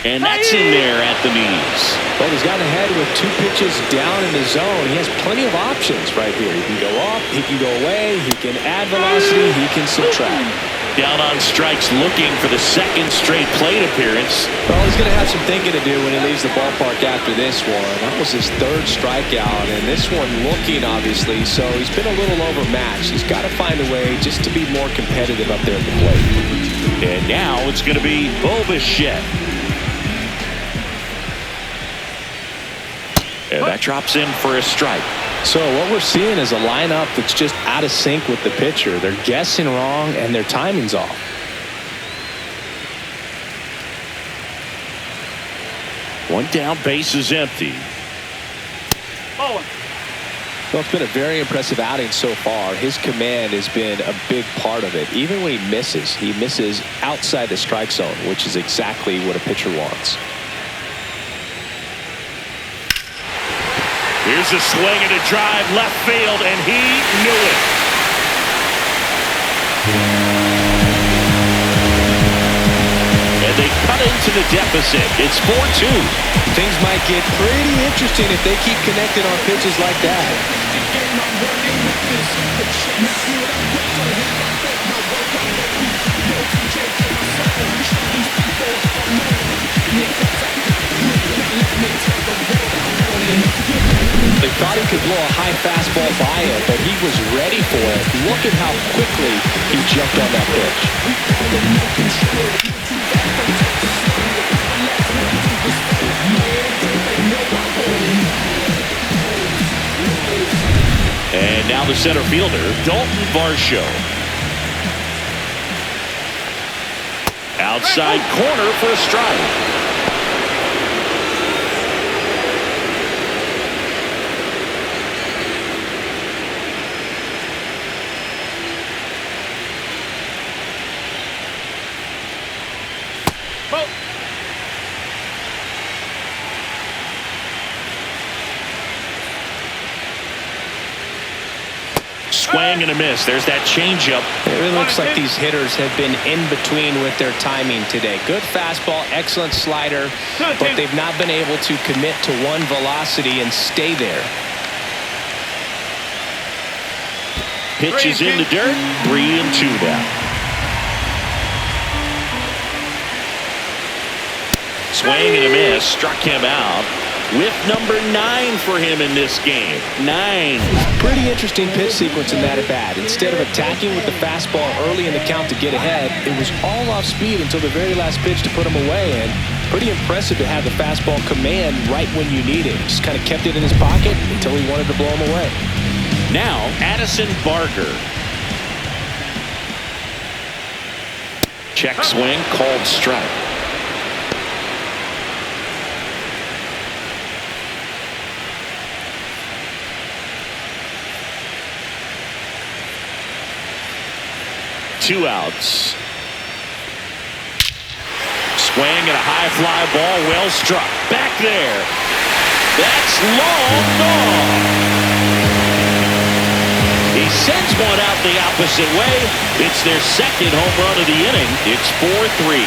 And that's in there at the knees. Well, he's gotten ahead with 2 pitches down in the zone. He has plenty of options right here. He can go up, he can go away, he can add velocity, he can subtract. Down on strikes, looking for the 2nd straight plate appearance. Well, he's going to have some thinking to do when he leaves the ballpark after this one. That was his 3rd strikeout, and this one looking, obviously, so he's been a little overmatched. He's got to find a way just to be more competitive up there at the plate. And now it's going to be Bobichette. And that drops in for a strike. So what we're seeing is a lineup that's just out of sync with the pitcher. They're guessing wrong and their timing's off. One down, base is empty. Ball 1. Well, it's been a very impressive outing so far. His command has been a big part of it. Even when he misses outside the strike zone, which is exactly what a pitcher wants. Here's a swing and a drive left field, and he knew it. And they cut into the deficit. It's 4-2. Things might get pretty interesting if they keep connecting on pitches like that. thought he could blow a high fastball by him, but he was ready for it. Look at how quickly he jumped on that pitch. And now the center fielder, Dalton Varsho. Outside corner for a strike. Swing and a miss. There's that changeup. It really looks like these hitters have been in between with their timing today. Good fastball, excellent slider, but they've not been able to commit to one velocity and stay there. Pitch is in the dirt. 3-2 now. Swing and a miss. Struck him out. With number 9 for him in this game. 9. Pretty interesting pitch sequence in that at bat. Instead of attacking with the fastball early in the count to get ahead, it was all off speed until the very last pitch to put him away. And pretty impressive to have the fastball command right when you need it. Just kind of kept it in his pocket until he wanted to blow him away. Now, Addison Barger. Check swing, called strike. Two outs. Swing and a high fly ball, well struck. Back there. That's long gone. He sends one out the opposite way. It's their second home run of the inning. It's 4-3.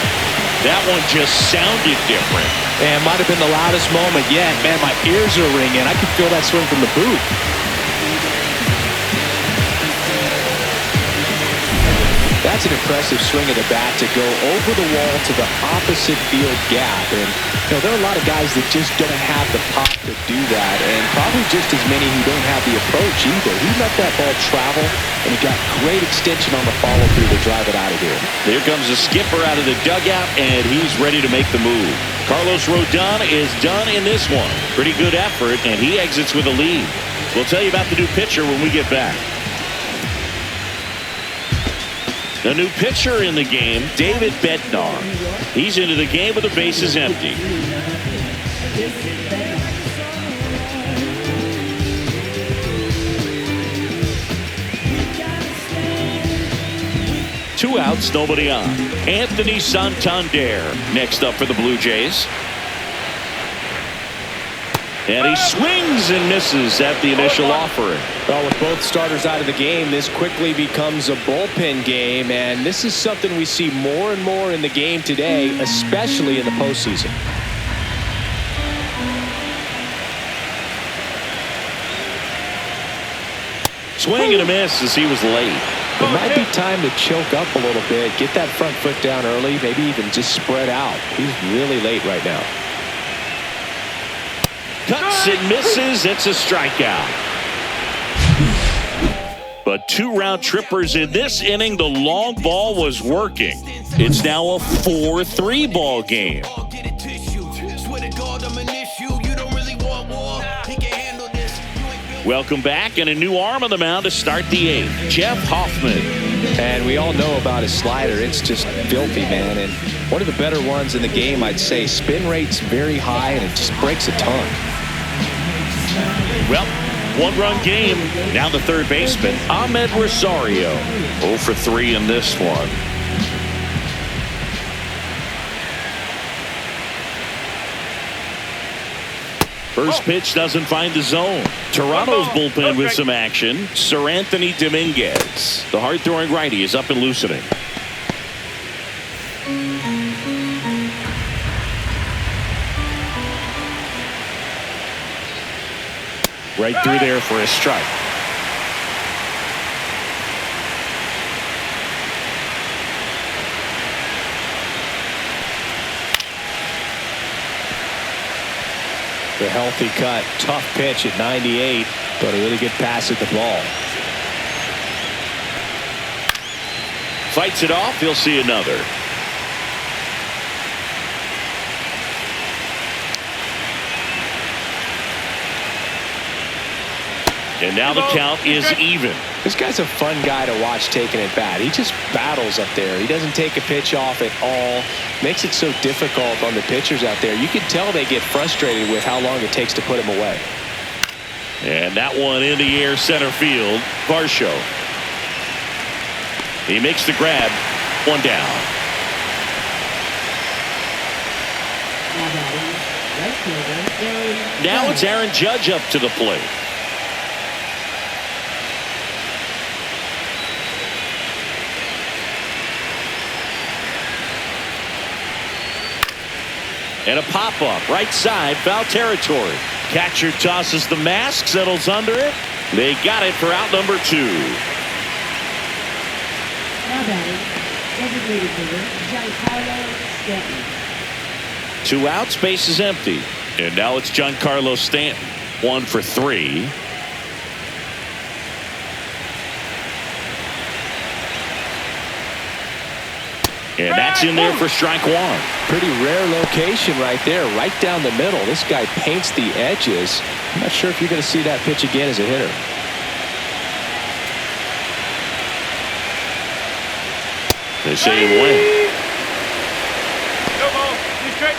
That one just sounded different. And might have been the loudest moment yet. Man, my ears are ringing. I could feel that swing from the booth. That's an impressive swing of the bat to go over the wall to the opposite field gap. And, there are a lot of guys that just don't have the pop to do that. And probably just as many who don't have the approach either. He let that ball travel, and he got great extension on the follow-through to drive it out of here. There comes the skipper out of the dugout, and he's ready to make the move. Carlos Rodon is done in this one. Pretty good effort, and he exits with a lead. We'll tell you about the new pitcher when we get back. The new pitcher in the game, David Bednar. He's into the game with the bases empty. Two outs, nobody on. Anthony Santander next up for the Blue Jays. And he swings and misses at the initial offering. Well, with both starters out of the game, this quickly becomes a bullpen game, and this is something we see more and more in the game today, especially in the postseason. Swing and a miss as he was late. It might be time to choke up a little bit, get that front foot down early, maybe even just spread out. He's really late right now. Cuts and misses. It's a strikeout. But 2 round trippers in this inning. The long ball was working. It's now a 4-3 ball game. Welcome back, and a new arm on the mound to start the 8th. Jeff Hoffman. And we all know about his slider. It's just filthy, man. And one of the better ones in the game, I'd say. Spin rate's very high, and it just breaks a ton. Well, 1-run game. Now the third baseman, Ahmed Rosario. 0 for 3 in this one. First pitch doesn't find the zone. Toronto's bullpen with some action. Sir Anthony Dominguez. The hard-throwing righty is up and loosening. Right through there for a strike. The healthy cut. Tough pitch at 98, but a really good pass at the ball. Fights it off. He'll see another. And now the count is even. This guy's a fun guy to watch taking at bat. He just battles up there. He doesn't take a pitch off at all. Makes it so difficult on the pitchers out there. You can tell they get frustrated with how long it takes to put him away. And that one in the air center field. Varsho. He makes the grab. One down. Now it's Aaron Judge up to the plate. And a pop-up right side, foul territory. Catcher tosses the mask, settles under it. They got it for out number 2. Now batting, designated hitter, Giancarlo Stanton. 2 outs, base is empty. And now it's Giancarlo Stanton. 1 for 3. And that's in there for strike 1. Pretty rare location right there, right down the middle. This guy paints the edges. I'm not sure if you're going to see that pitch again as a hitter. They say he win. No ball. He's straight.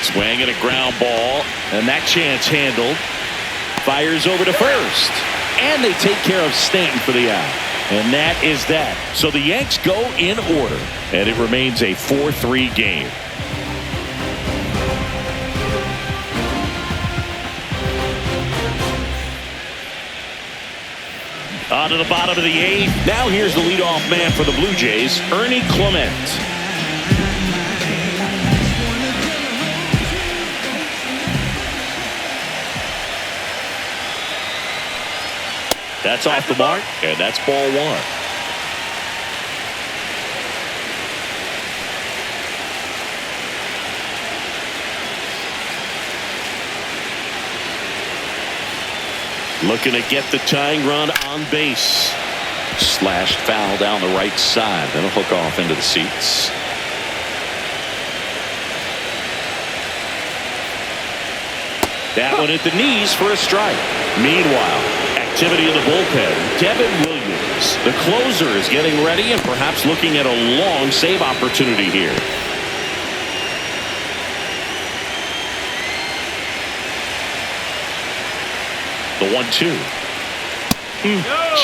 Swing and a ground ball, and that chance handled. Fires over to first, and they take care of Stanton for the out. And that is that. So the Yanks go in order, and it remains a 4-3 game. On to the bottom of the 8th. Now here's the leadoff man for the Blue Jays, Ernie Clement. That's off the mark, and that's ball 1. Looking to get the tying run on base. Slashed foul down the right side. That'll hook off into the seats. That one at the knees for a strike. Meanwhile, activity in the bullpen. Devin Williams, the closer, is getting ready and perhaps looking at a long save opportunity here. The 1-2.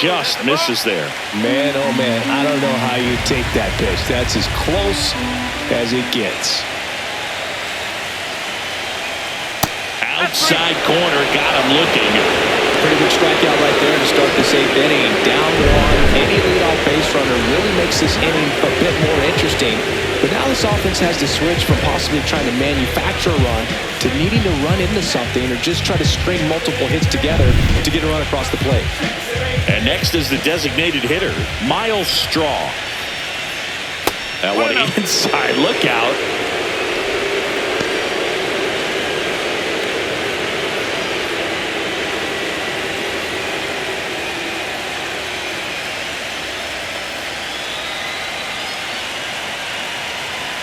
Just misses there. Man, oh man, I don't know how you take that pitch. That's as close as it gets. Outside corner, got him looking. Pretty good strikeout right there to start this 8th inning. Down 1, any leadoff base runner really makes this inning a bit more interesting. But now this offense has to switch from possibly trying to manufacture a run to needing to run into something or just try to string multiple hits together to get a run across the plate. And next is the designated hitter, Miles Straw. That one inside, look out.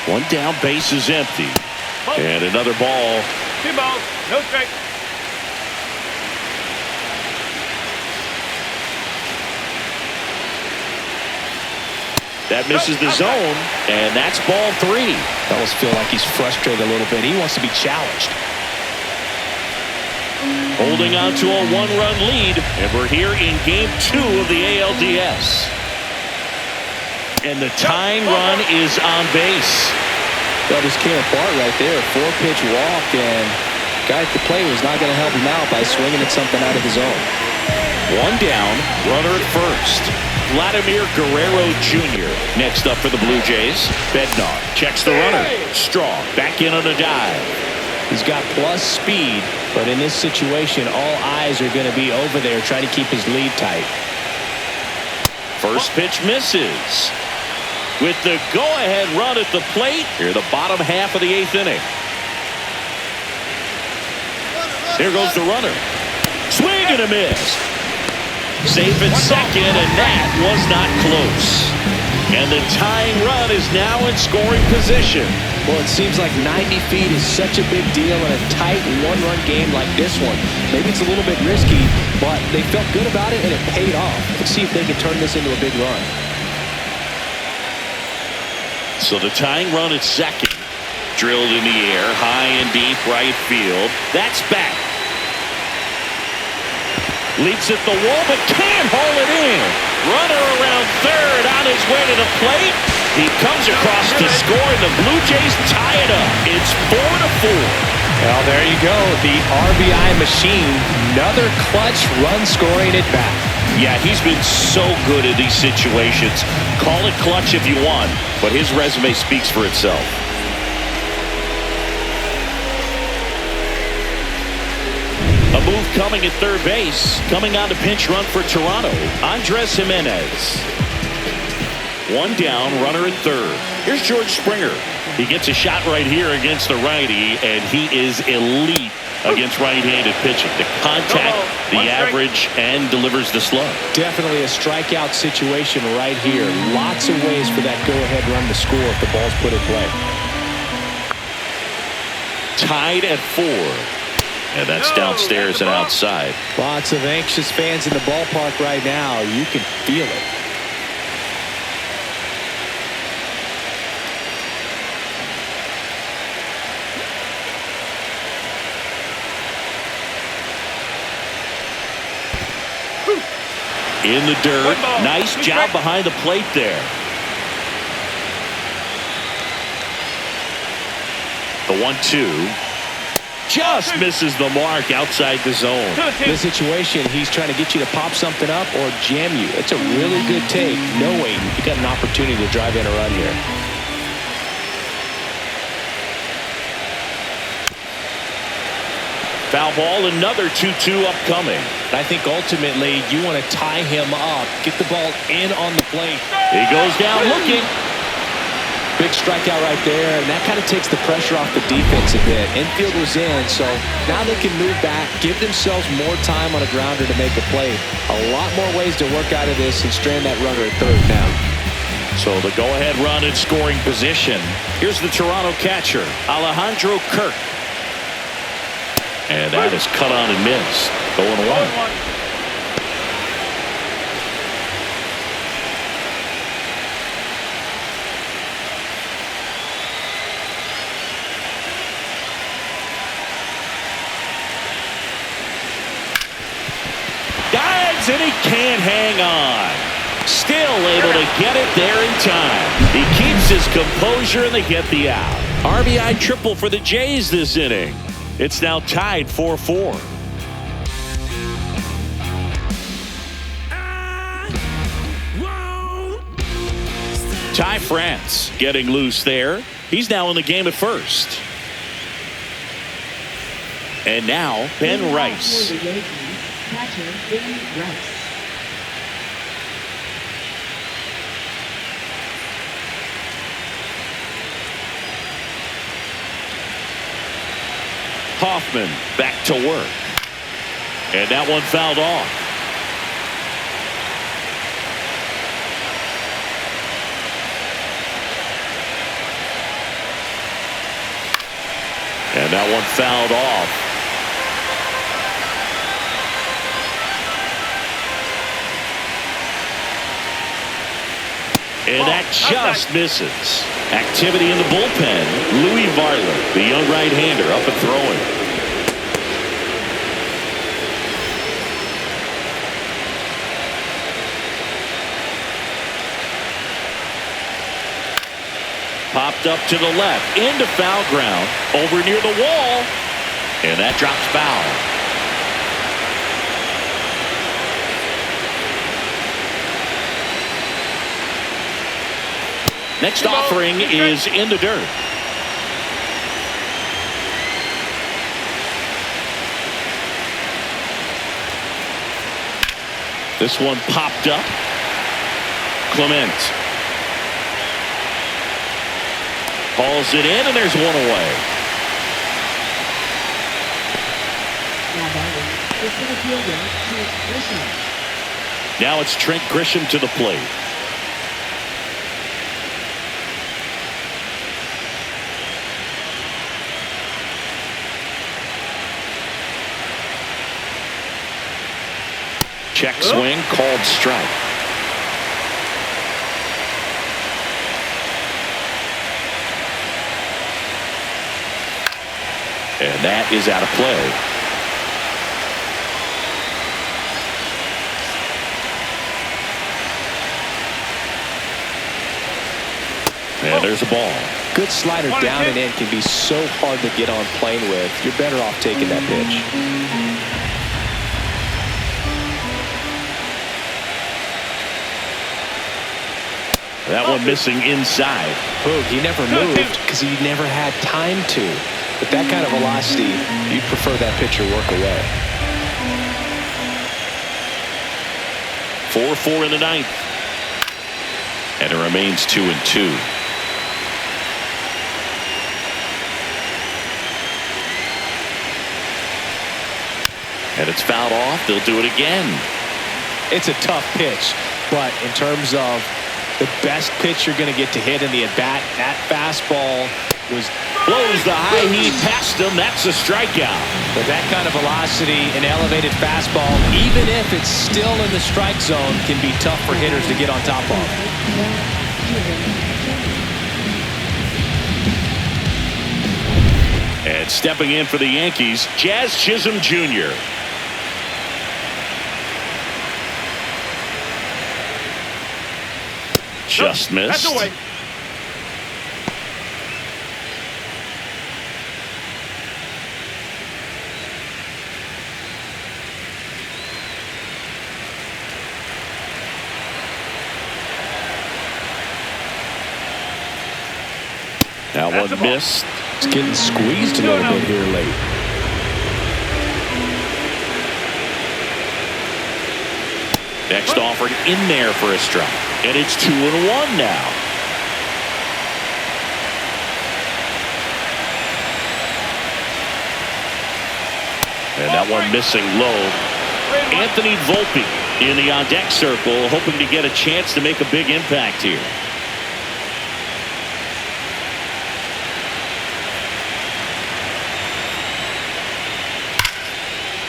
One down, base is empty. And another ball. 2 balls, no strike. That misses the zone, and that's ball 3. I almost feel like he's frustrated a little bit. He wants to be challenged. Holding on to a 1-run lead, and we're here in game 2 of the ALDS. And the tying run is on base. That just came apart right there. 4-pitch walk, and guy at the plate was not going to help him out by swinging at something out of the zone. 1 down, runner at first. Vladimir Guerrero Jr. next up for the Blue Jays. Bednar checks the runner. Straw back in on a dive. He's got plus speed, but in this situation, all eyes are going to be over there trying to keep his lead tight. First pitch misses. With the go-ahead run at the plate, here the bottom half of the 8th inning. Here goes the runner. Swing and a miss. Safe at second, and that was not close. And the tying run is now in scoring position. Well, it seems like 90 feet is such a big deal in a tight one-run game like this one. Maybe it's a little bit risky, but they felt good about it, and it paid off. Let's see if they can turn this into a big run. So the tying run at second. Drilled in the air, high and deep right field. That's back. Leaps at the wall, but can't haul it in. Runner around third on his way to the plate. He comes across to score, and the Blue Jays tie it up. It's 4-4. Well, there you go. The RBI machine. Another clutch run scoring at bat. Yeah, he's been so good in these situations. Call it clutch if you want, but his resume speaks for itself. A move coming at third base. Coming on to pinch run for Toronto, Andres Jimenez. One down, runner at third. Here's George Springer. He gets a shot right here against the righty, and he is elite against right-handed pitching. The contact, the average, and delivers the slug. Definitely a strikeout situation right here. Lots of ways for that go-ahead run to score if the ball's put in play. Tied at 4. And that's downstairs and outside. Lots of anxious fans in the ballpark right now. You can feel it. In the dirt. Nice job behind the plate there. The 1-2. Just misses the mark outside the zone. In this situation, he's trying to get you to pop something up or jam you. It's a really good take, knowing you got an opportunity to drive in a run here. Foul ball, another 2-2 upcoming. I think ultimately you want to tie him up, get the ball in on the plate. He goes down looking. Big strikeout right there, and that kind of takes the pressure off the defense a bit. Infield was in, so now they can move back, give themselves more time on a grounder to make a play. A lot more ways to work out of this and strand that runner at third now. So the go-ahead run in scoring position. Here's the Toronto catcher, Alejandro Kirk. And that is cut on and missed. 0-1. And he can't hang on. Still able to get it there in time. He keeps his composure, and they get the out. RBI triple for the Jays this inning. It's now tied 4-4. Ty France getting loose there. He's now in the game at first. And now Ben Rice. Catcher Ben Rice. Hoffman back to work. And that one fouled off. And that one fouled off. And that just misses. Activity in the bullpen. Louis Varland, the young right-hander, up and throwing. Popped up to the left, into foul ground, over near the wall, and that drops foul. Next offering is in the dirt. This one popped up. Clement hauls it in, and there's one away. Now batting is center fielder Trent Grisham. Now it's Trent Grisham to the plate. Check swing, called strike. And that is out of play. And there's a ball. Good slider down and in can be so hard to get on plane with. You're better off taking that pitch. That one missing inside. Boog, he never moved because he never had time to. With that kind of velocity, you'd prefer that pitcher work away. 4-4 in the ninth. And it remains 2-2. And it's fouled off. They'll do it again. It's a tough pitch, but in terms of the best pitch you're going to get to hit in the at-bat, that fastball blows the high heat past him. That's a strikeout. With that kind of velocity, an elevated fastball, even if it's still in the strike zone, can be tough for hitters to get on top of. And stepping in for the Yankees, Jazz Chisholm Jr. Just missed. That's away. That That's one a ball. missed. It's getting squeezed a little bit here late. Next offered in there for a strike. And it's 2-1 now. And that one missing low. Anthony Volpe in the on-deck circle, hoping to get a chance to make a big impact here.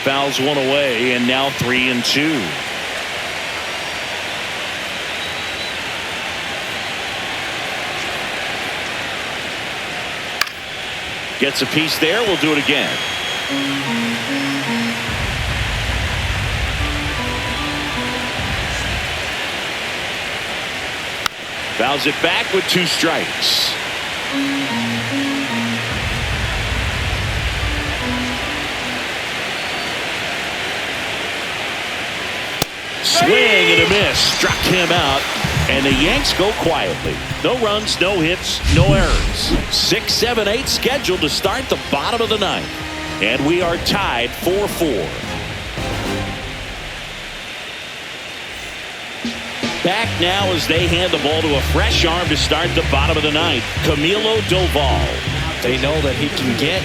Fouls one away, and now 3-2. Gets a piece there. We'll do it again. Fouls it back with 2 strikes. Swing and a miss. Struck him out. And the Yanks go quietly. No runs, no hits, no errors. 6, 7, 8 scheduled to start the bottom of the ninth. And we are tied 4-4. Back now as they hand the ball to a fresh arm to start the bottom of the ninth. Camilo Doval. They know that he can get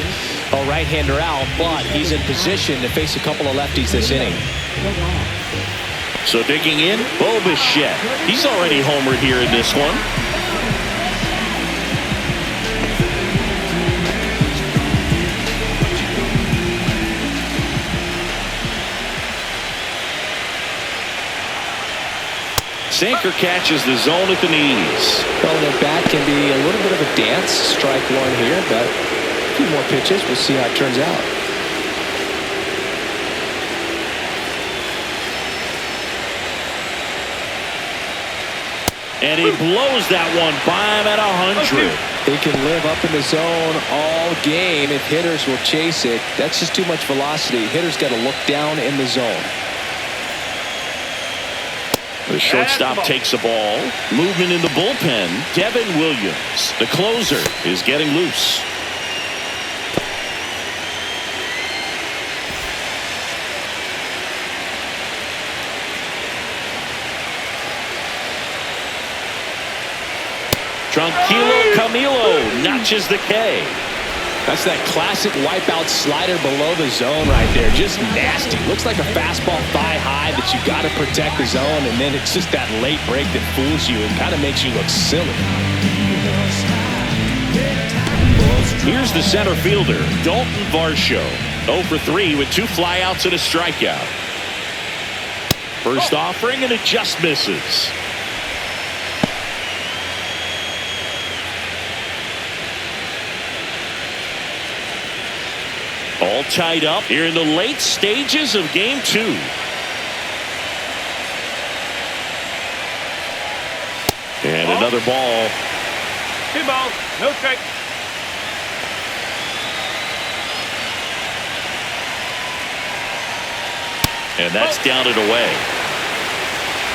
a right-hander out, but he's in position to face a couple of lefties this inning. So digging in, Bo Bichette. He's already homered here in this one. Sinker catches the zone at the knees. Well, the bat can be a little bit of a dance. Strike one here, but a few more pitches. We'll see how it turns out. And he blows that one by him at 100. He can live up in the zone all game if hitters will chase it. That's just too much velocity. Hitters got to look down in the zone. The shortstop takes a ball. Movement in the bullpen. Devin Williams, the closer, is getting loose. Tranquilo Camilo notches the K. That's that classic wipeout slider below the zone right there. Just nasty. Looks like a fastball thigh high that you got to protect the zone, and then it's just that late break that fools you and kind of makes you look silly. Here's the center fielder, Dalton Varsho. 0 for 3 with 2 flyouts and a strikeout. First offering, and it just misses. All tied up here in the late stages of game 2. And another ball. 2 balls, no strike. And that's down and away.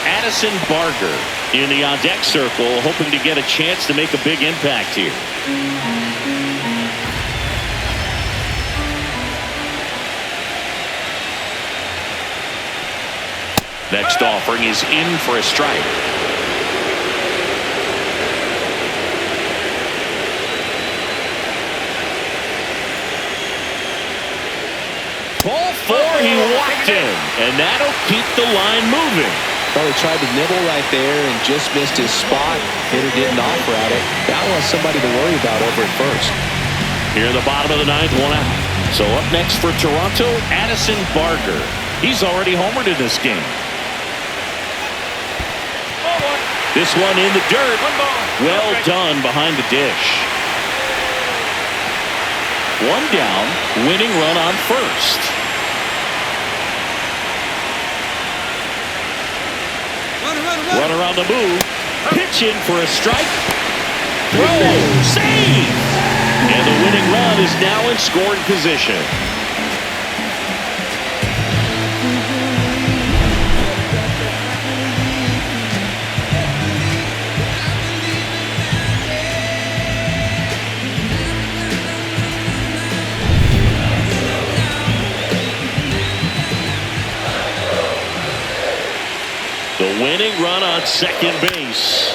Addison Barger in the on-deck circle, hoping to get a chance to make a big impact here. Next offering is in for a strike. Ball 4, he walked him, and that'll keep the line moving. Well, he tried to nibble right there and just missed his spot. Hitter didn't offer at it. That was somebody to worry about over at first. Here in the bottom of the 9th, 1 out. So up next for Toronto, Addison Barger. He's already homered in this game. This one in the dirt. Well done behind the dish. 1 down, winning run on first. Runner on the move. Pitch in for a strike. Throw. Save. And the winning run is now in scoring position. The winning run on second base.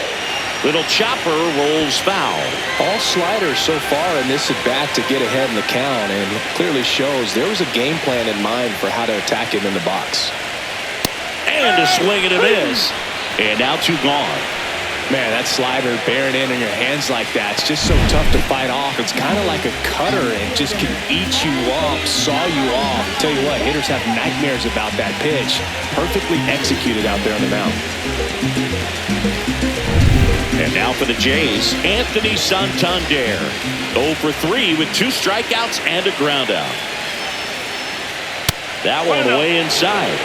Little chopper rolls foul. All sliders so far in this at bat to get ahead in the count, and it clearly shows there was a game plan in mind for how to attack him in the box. And a swing and a miss. And now 2 gone. Man, that slider bearing in your hands like that, it's just so tough to fight off. It's kind of like a cutter and just can eat you up, saw you off. Tell you what, hitters have nightmares about that pitch. Perfectly executed out there on the mound. And now for the Jays, Anthony Santander. 0 for 3 with 2 strikeouts and a ground out. That one way inside.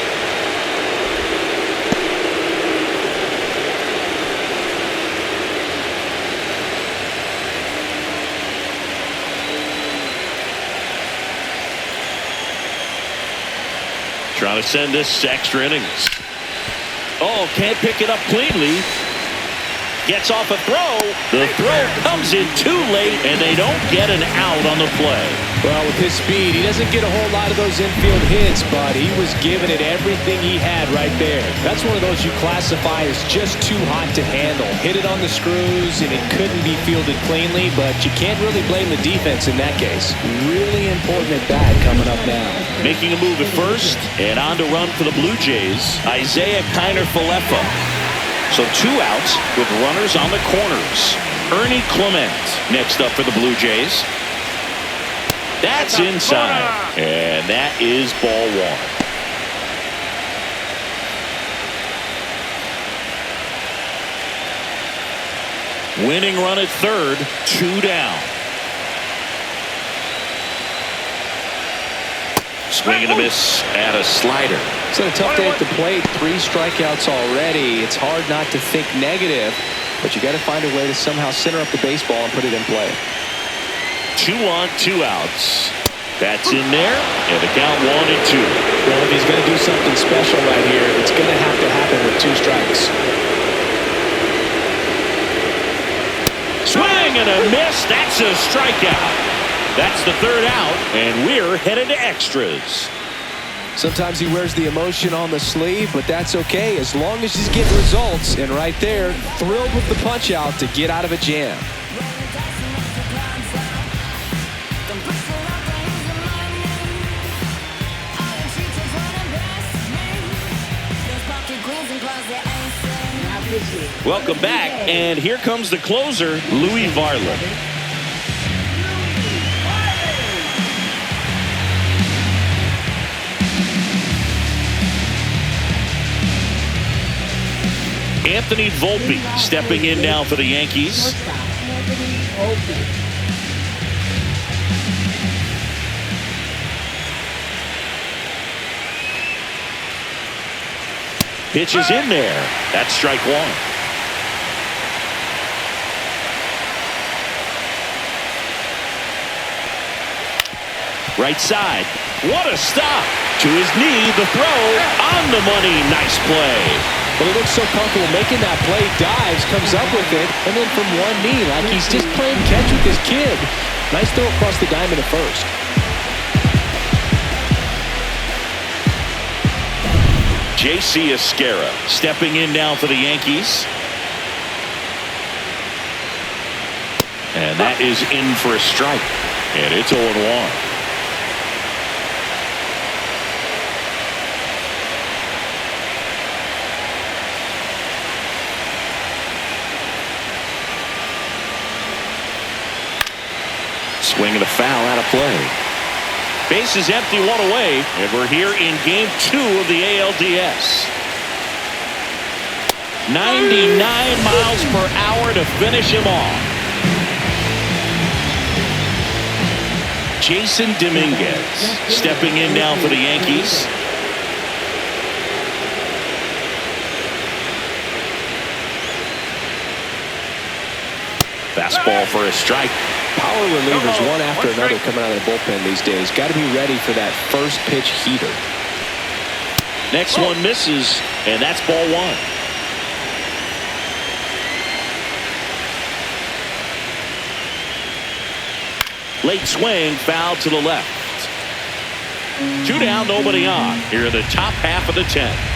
Trying to send this to extra innings. Oh, can't pick it up cleanly. Gets off a throw. The throw comes in too late, and they don't get an out on the play. Well, with his speed, he doesn't get a whole lot of those infield hits, but he was giving it everything he had right there. That's one of those you classify as just too hot to handle. Hit it on the screws, and it couldn't be fielded cleanly, but you can't really blame the defense in that case. Really important at bat coming up now. Making a move at first, and on to run for the Blue Jays, Isaiah Kiner-Falefa. So 2 outs with runners on the corners. Ernie Clement next up for the Blue Jays. That's inside. And that is ball 1. Winning run at third, 2 down. Swing and a miss at a slider. It's a tough day at the plate. 3 strikeouts already. It's hard not to think negative, but you got to find a way to somehow center up the baseball and put it in play. 2 on, 2 outs. That's in there, and the count 1-2. Well, if he's going to do something special right here, it's going to have to happen with 2 strikes. Swing and a miss. That's a strikeout. That's the 3rd out, and we're headed to extras. Sometimes he wears the emotion on the sleeve, but that's okay as long as he's getting results. And right there, thrilled with the punch out to get out of a jam. Welcome back, and here comes the closer, Louis Varland. Anthony Volpe stepping in now for the Yankees. Pitch is in there. That's strike one. Right side. What a stop. To his knee. The throw on the money. Nice play. Well, he looks so comfortable making that play. Dives, comes up with it, and then from one knee, like he's just playing catch with this kid. Nice throw across the diamond at first. J.C. Esquera stepping in now for the Yankees. And that is in for a strike. And it's 0-1. Swing and a foul out of play. Base is empty, one away, and we're here in Game 2 of the ALDS. 99 miles per hour to finish him off. Jason Dominguez stepping in now for the Yankees. Fastball for a strike. Power relievers one after another coming out of the bullpen these days. Got to be ready for that first pitch heater. Next one misses, and that's ball one. Late swing, foul to the left. 2 down, nobody on. Here in the top half of the 10th.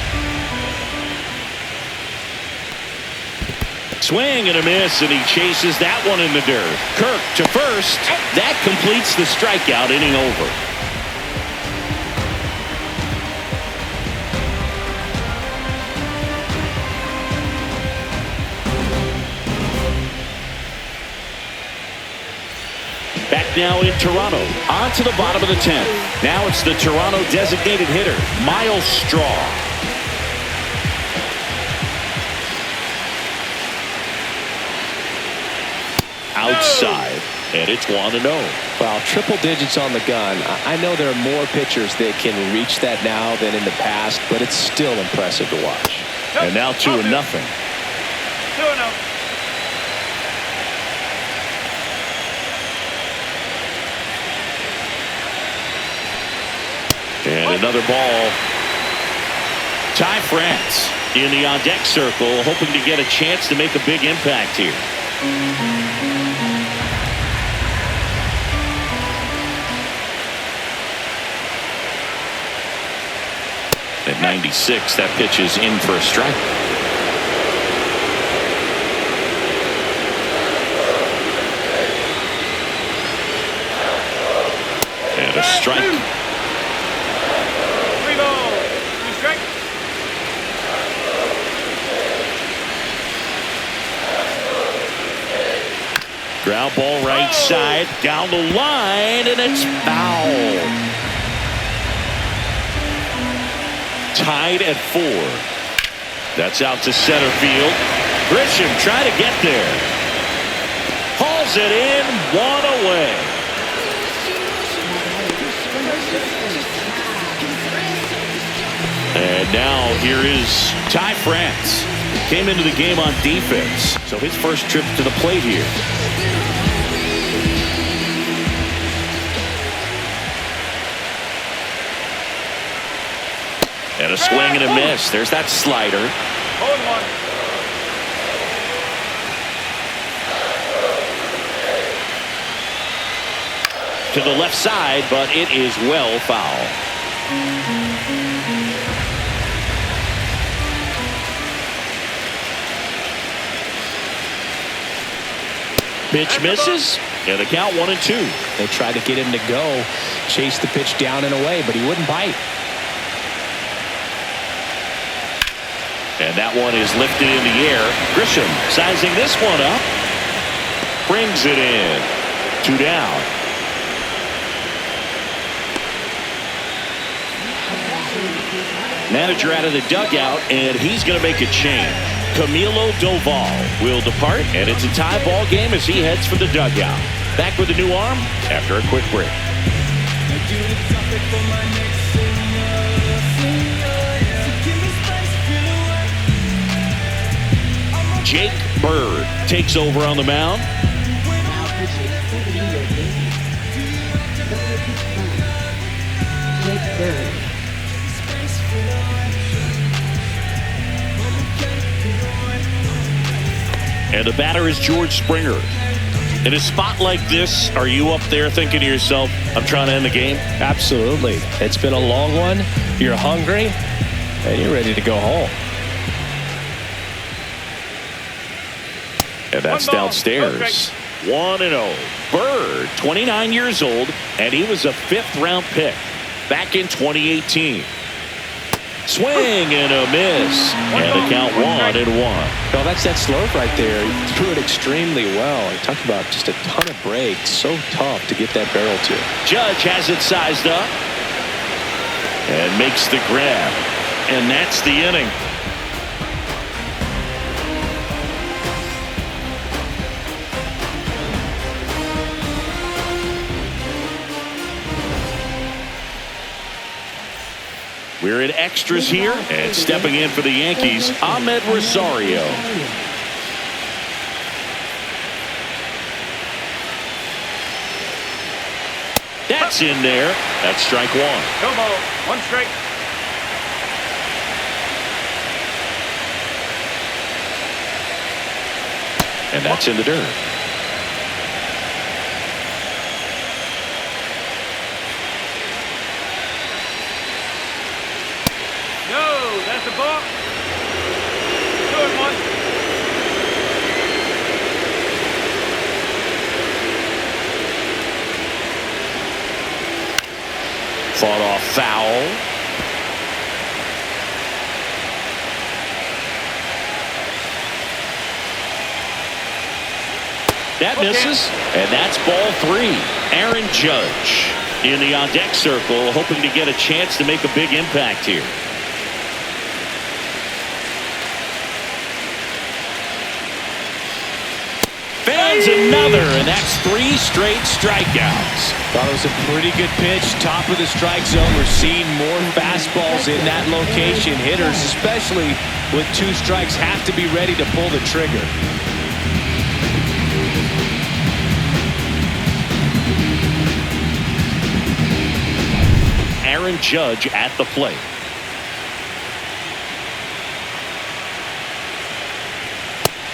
Swing and a miss, and he chases that one in the dirt. Kirk to first. That completes the strikeout, inning over. Back now in Toronto. On to the bottom of the 10th. Now it's the Toronto designated hitter, Miles Straw. Outside, and it's 1-0. Wow, triple digits on the gun. I know there are more pitchers that can reach that now than in the past, but it's still impressive to watch. And now 2-0. 2-0. And another ball. Ty France in the on-deck circle, hoping to get a chance to make a big impact here. At 96, that pitch is in for a strike. And a strike. 3 balls. 2 strikes. Ground ball right side, down the line, and it's foul. Tied at 4. That's out to center field. Grisham trying to get there. Hauls it in, 1 away. And now here is Ty France. Came into the game on defense, so his first trip to the plate here. And a swing and a miss. There's that slider. 0-1. To the left side, but it is well foul. Pitch misses, and the count 1-2. They tried to get him to go, chase the pitch down and away, but he wouldn't bite. And that one is lifted in the air. Grisham sizing this one up. Brings it in. 2 down. Manager out of the dugout, and he's going to make a change. Camilo Doval will depart, and it's a tie ball game as he heads for the dugout. Back with a new arm after a quick break. Jake Bird takes over on the mound. Now pitching for the New York Yankees. Number 55, Jake Bird. And the batter is George Springer. In a spot like this, are you up there thinking to yourself, I'm trying to end the game? Absolutely. It's been a long one. You're hungry, and you're ready to go home. And that's downstairs. 1-0. Bird, 29 years old, and he was a 5th-round pick back in 2018. Swing and a miss. And the count 1-1. Well, that's that slope right there. He threw it extremely well. He talked about just a ton of breaks. So tough to get that barrel to. Judge has it sized up and makes the grab. And that's the inning. We're in extras here, and stepping in for the Yankees, Ahmed Rosario. That's in there. That's strike 1. No ball. 1 strike. And that's in the dirt. No, that's a ball. 2-1. Fought off foul. That misses, and that's ball 3. Aaron Judge in the on-deck circle, hoping to get a chance to make a big impact here. Fans another, and that's 3 straight strikeouts. Thought it was a pretty good pitch. Top of the strike zone. We're seeing more fastballs in that location. Hitters, especially with 2 strikes, have to be ready to pull the trigger. Aaron Judge at the plate.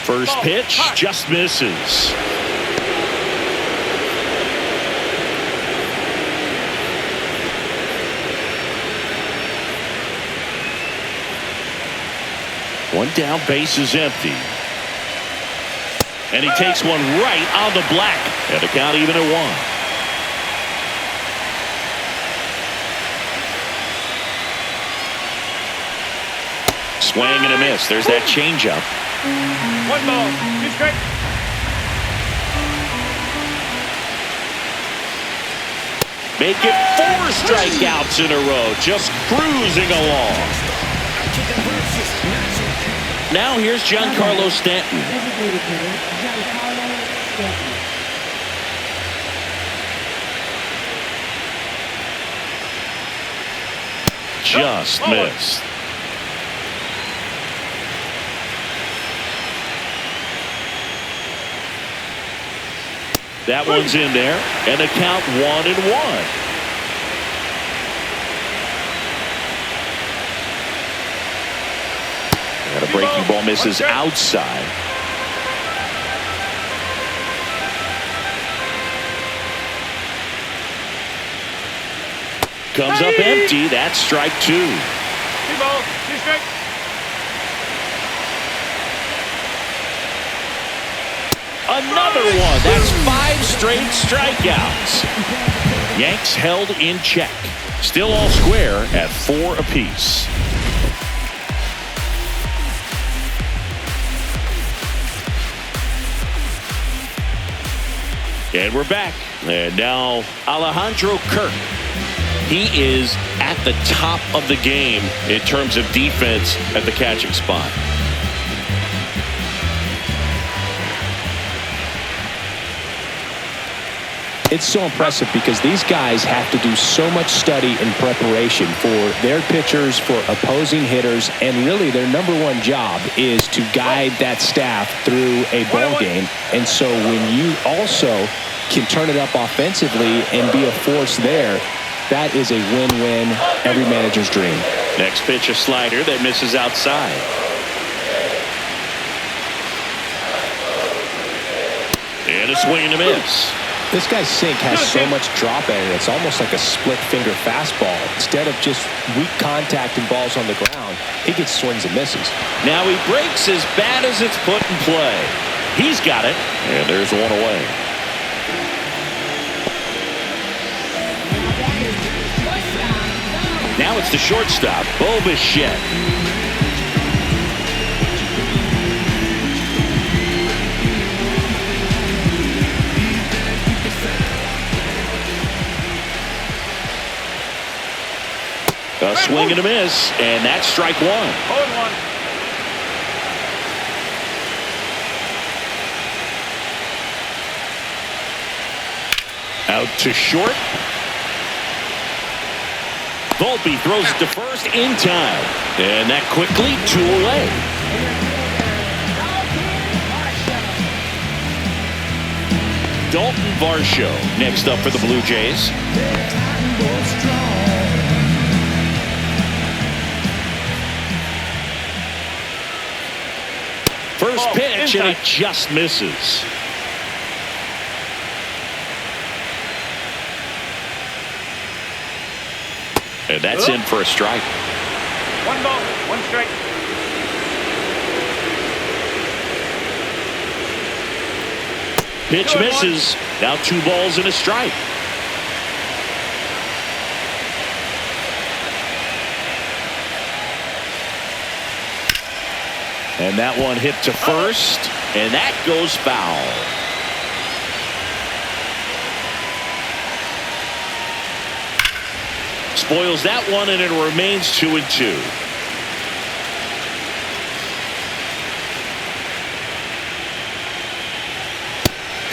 First pitch just misses. One down, base is empty. And he takes one right on the black. And the count even at 1. Swing and a miss. There's that changeup. 1 ball. 2 strike. Make it 4 strikeouts in a row. Just cruising along. Now here's Giancarlo Stanton. Designated hitter, Giancarlo Stanton. Just missed. That one's in there, and the count 1-1. And a breaking ball misses outside. Comes up empty. That's strike 2. 2 balls. 2 strike. Another one. That's 5 straight strikeouts. Yanks held in check. Still all square at 4 apiece. And we're back. And now Alejandro Kirk. He is at the top of the game in terms of defense at the catching spot. It's so impressive because these guys have to do so much study and preparation for their pitchers, for opposing hitters, and really their number one job is to guide that staff through a ball game. And so when you also can turn it up offensively and be a force there, that is a win-win, every manager's dream. Next pitch, a slider that misses outside. And a swing and a miss. This guy's sink has so much drop in it. It's almost like a split-finger fastball. Instead of just weak contact and balls on the ground, he gets swings and misses. Now he breaks as bad as it's put in play. He's got it, and there's one away. Now it's the shortstop, Bo Bichette. A swing and a miss, and that's strike 1. 0-1. Out to short. Volpe throws it to first in time. And that quickly 2 away. Dalton Varsho next up for the Blue Jays. First pitch, and it just misses. And that's in for a strike. 1 ball, 1 strike. Pitch misses. Now 2 balls and a strike. And that one hit to first, and that goes foul. Spoils that one, and it remains 2-2.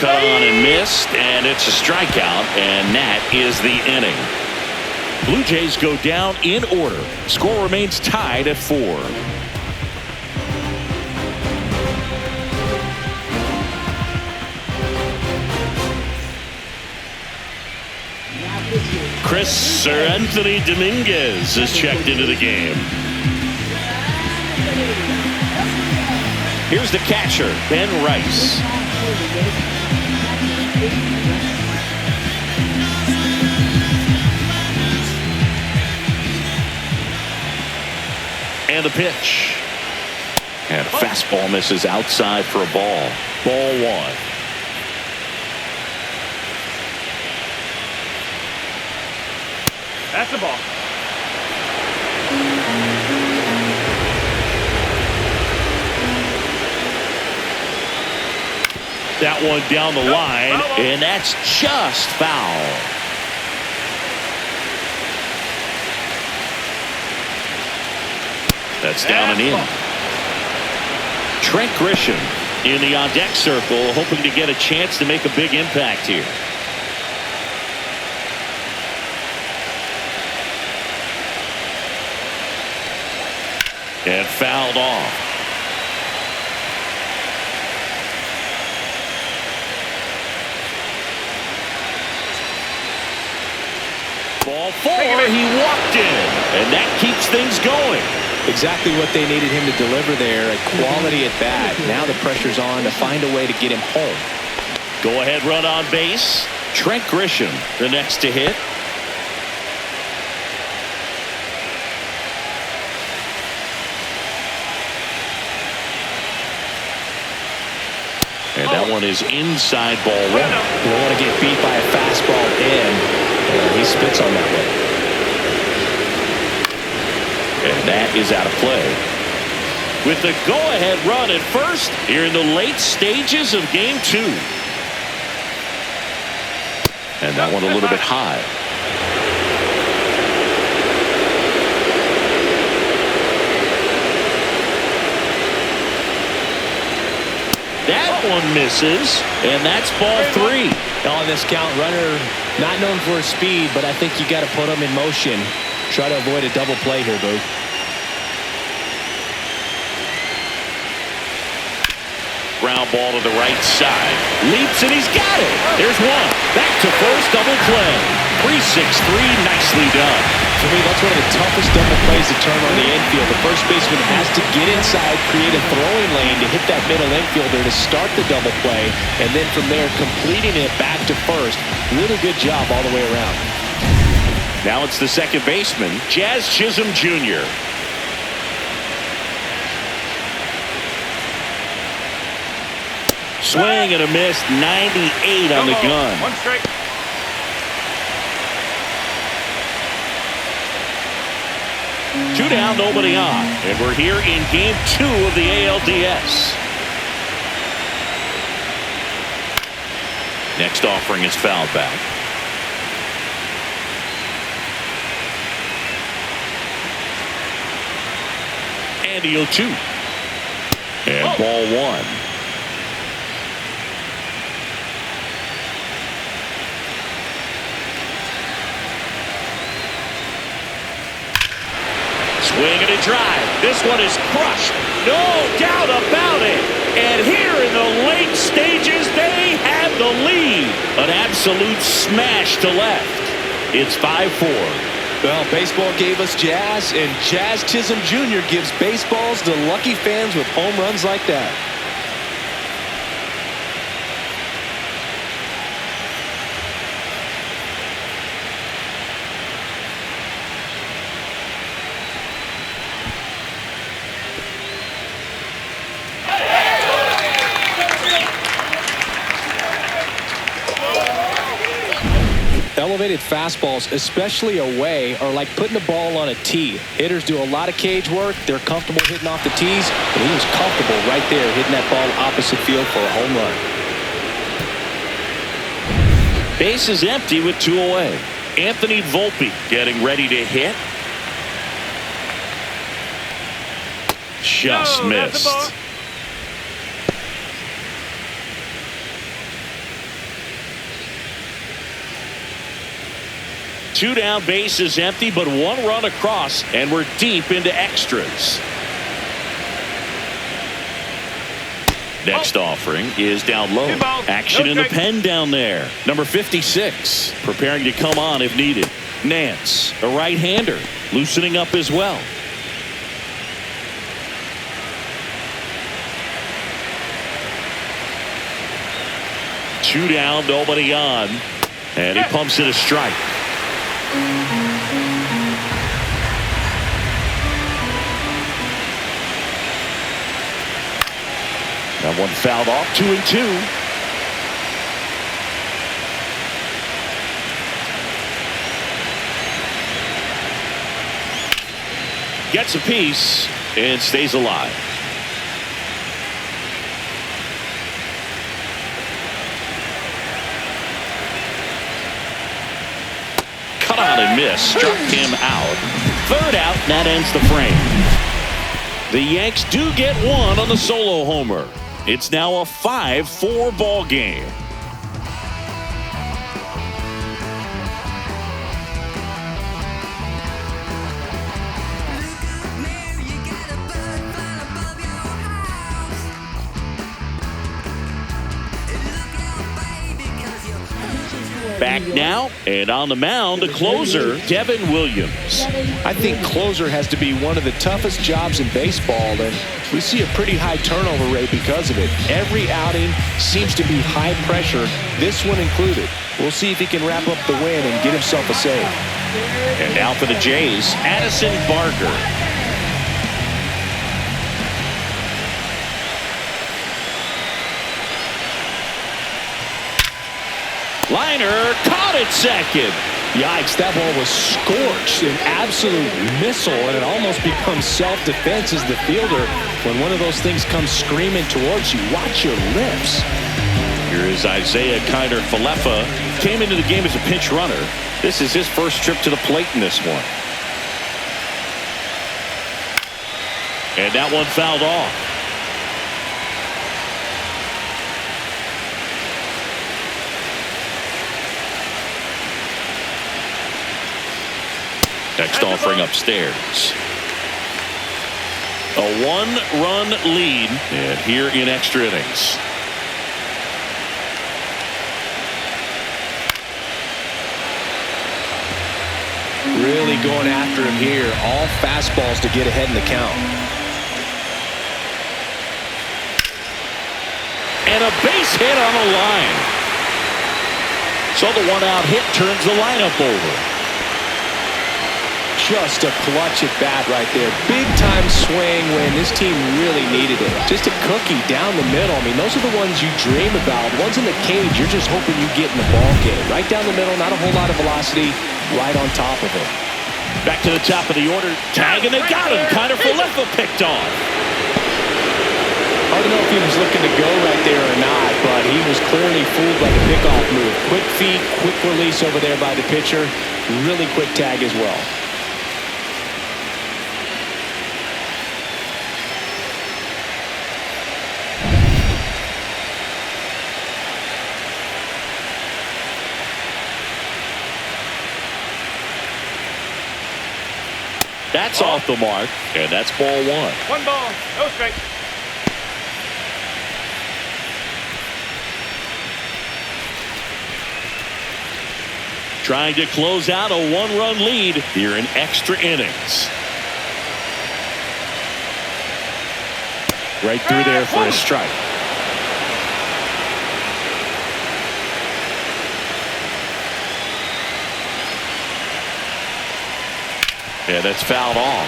Cut on and missed, and it's a strikeout, and that is the inning. Blue Jays go down in order. Score remains tied at 4. Chris Anthony Dominguez is checked into the game. Here's the catcher, Ben Rice. And the pitch. And a fastball misses outside for a ball. Ball 1. That's the ball. That one down the line, and that's just foul. That's down and in. Trent Grisham in the on-deck circle, hoping to get a chance to make a big impact here. And fouled off. Ball 4, he walked in, and that keeps things going. Exactly what they needed him to deliver there, a quality at bat. Now the pressure's on to find a way to get him home. Go ahead run on base. Trent Grisham, the next to hit. And that one one is inside ball one. You don't want to get beat by a fastball in. He spits on that one. And that is out of play. With the go-ahead run at first here in the late stages of game 2. And that one a little bit high. That one misses, and that's ball 3. On this count, runner not known for his speed, but I think you got to put him in motion. Try to avoid a double play here, Boo. Ground ball to the right side. Leaps and he's got it. There's one. Back to first, double play. 3-6-3, nicely done. For me, that's one of the toughest double plays to turn on the infield. The first baseman has to get inside, create a throwing lane to hit that middle infielder to start the double play, and then from there completing it back to first. Really good job all the way around. Now it's the second baseman, Jazz Chisholm Jr. Swing and a miss, 98 on the gun. One strike. Two down, nobody on. And we're here in game 2 of the ALDS. Next offering is fouled back. And the 0-2. And ball 1. Swing and a drive. This one is crushed. No doubt about it. And here in the late stages, they have the lead. An absolute smash to left. It's 5-4. Well, baseball gave us Jazz, and Jazz Chisholm Jr. gives baseballs to lucky fans with home runs like that. Elevated fastballs, especially away, are like putting the ball on a tee. Hitters do a lot of cage work. They're comfortable hitting off the tees, and he was comfortable right there hitting that ball opposite field for a home run. Base is empty with 2 away. Anthony Volpe getting ready to hit. Just missed. 2 down, base is empty, but 1 run across, and we're deep into extras. Next offering is down low. Action in the pen down there. Number 56 preparing to come on if needed. Nance, a right-hander, loosening up as well. Two down, nobody on, and he pumps it a strike. That one fouled off. 2-2. Gets a piece and stays alive. Cut on and miss. Struck him out. 3rd out, and that ends the frame. The Yanks do get 1 on the solo homer. It's now a 5-4 ball game. Back now, and on the mound, the closer, Devin Williams. I think closer has to be one of the toughest jobs in baseball, and we see a pretty high turnover rate because of it. Every outing seems to be high pressure, this one included. We'll see if he can wrap up the win and get himself a save. And now for the Jays, Addison Barker. Liner caught at second. Yikes, that ball was scorched, an absolute missile, and it almost becomes self-defense as the fielder. When one of those things comes screaming towards you, watch your lips. Here is Isaiah Kiner-Falefa. Came into the game as a pinch runner. This is his first trip to the plate in this one. And that one fouled off. Next offering upstairs. A one-run lead, and here in extra innings. Really going after him here. All fastballs to get ahead in the count. And a base hit on the line. So the one-out hit turns the lineup over. Just a clutch at bat right there. Big time swing when this team really needed it. Just a cookie down the middle. I mean, those are the ones you dream about. Ones in the cage, you're just hoping you get in the ball game. Right down the middle, not a whole lot of velocity, right on top of it. Back to the top of the order. Tag, and they got him. Kiner-Falefa picked off. Hard to know if he was looking to go right there or not, but he was clearly fooled by the pickoff move. Quick feet, quick release over there by the pitcher. Really quick tag as well. That's off the mark, and that's ball one. One ball, no strike. Trying to close out a one-run lead here in extra innings. Right through there for a strike. Yeah, that's fouled off.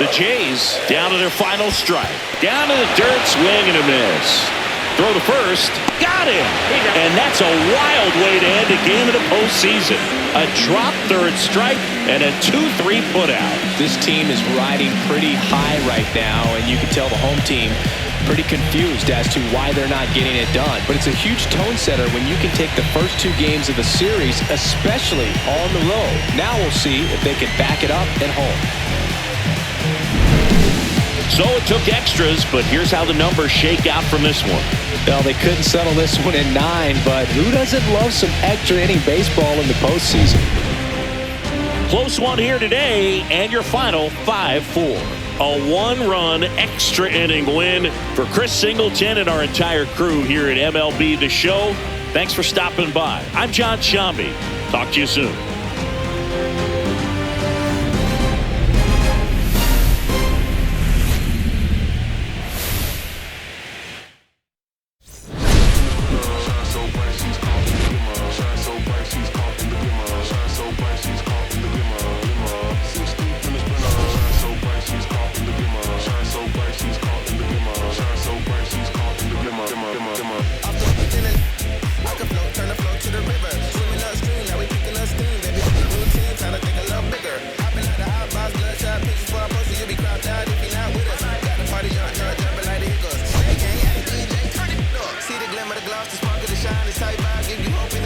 The Jays down to their final strike. Down to the dirt, swing and a miss. Throw to first, got him. And that's a wild way to end a game in the postseason. A drop third strike and a 2-3 putout. This team is riding pretty high right now, and you can tell the home team pretty confused as to why they're not getting it done. But it's a huge tone setter when you can take the first two games of the series, especially on the road. Now we'll see if they can back it up at home. So it took extras, but here's how the numbers shake out from this one. Well, they couldn't settle this one in 9, but who doesn't love some extra inning baseball in the postseason? Close one here today, and your final 5-4. A one-run extra inning win for Chris Singleton and our entire crew here at MLB The Show. Thanks for stopping by. I'm John Shambi. Talk to you soon. See the glimmer, the gloss, the spark of the shine, the type I give you hope.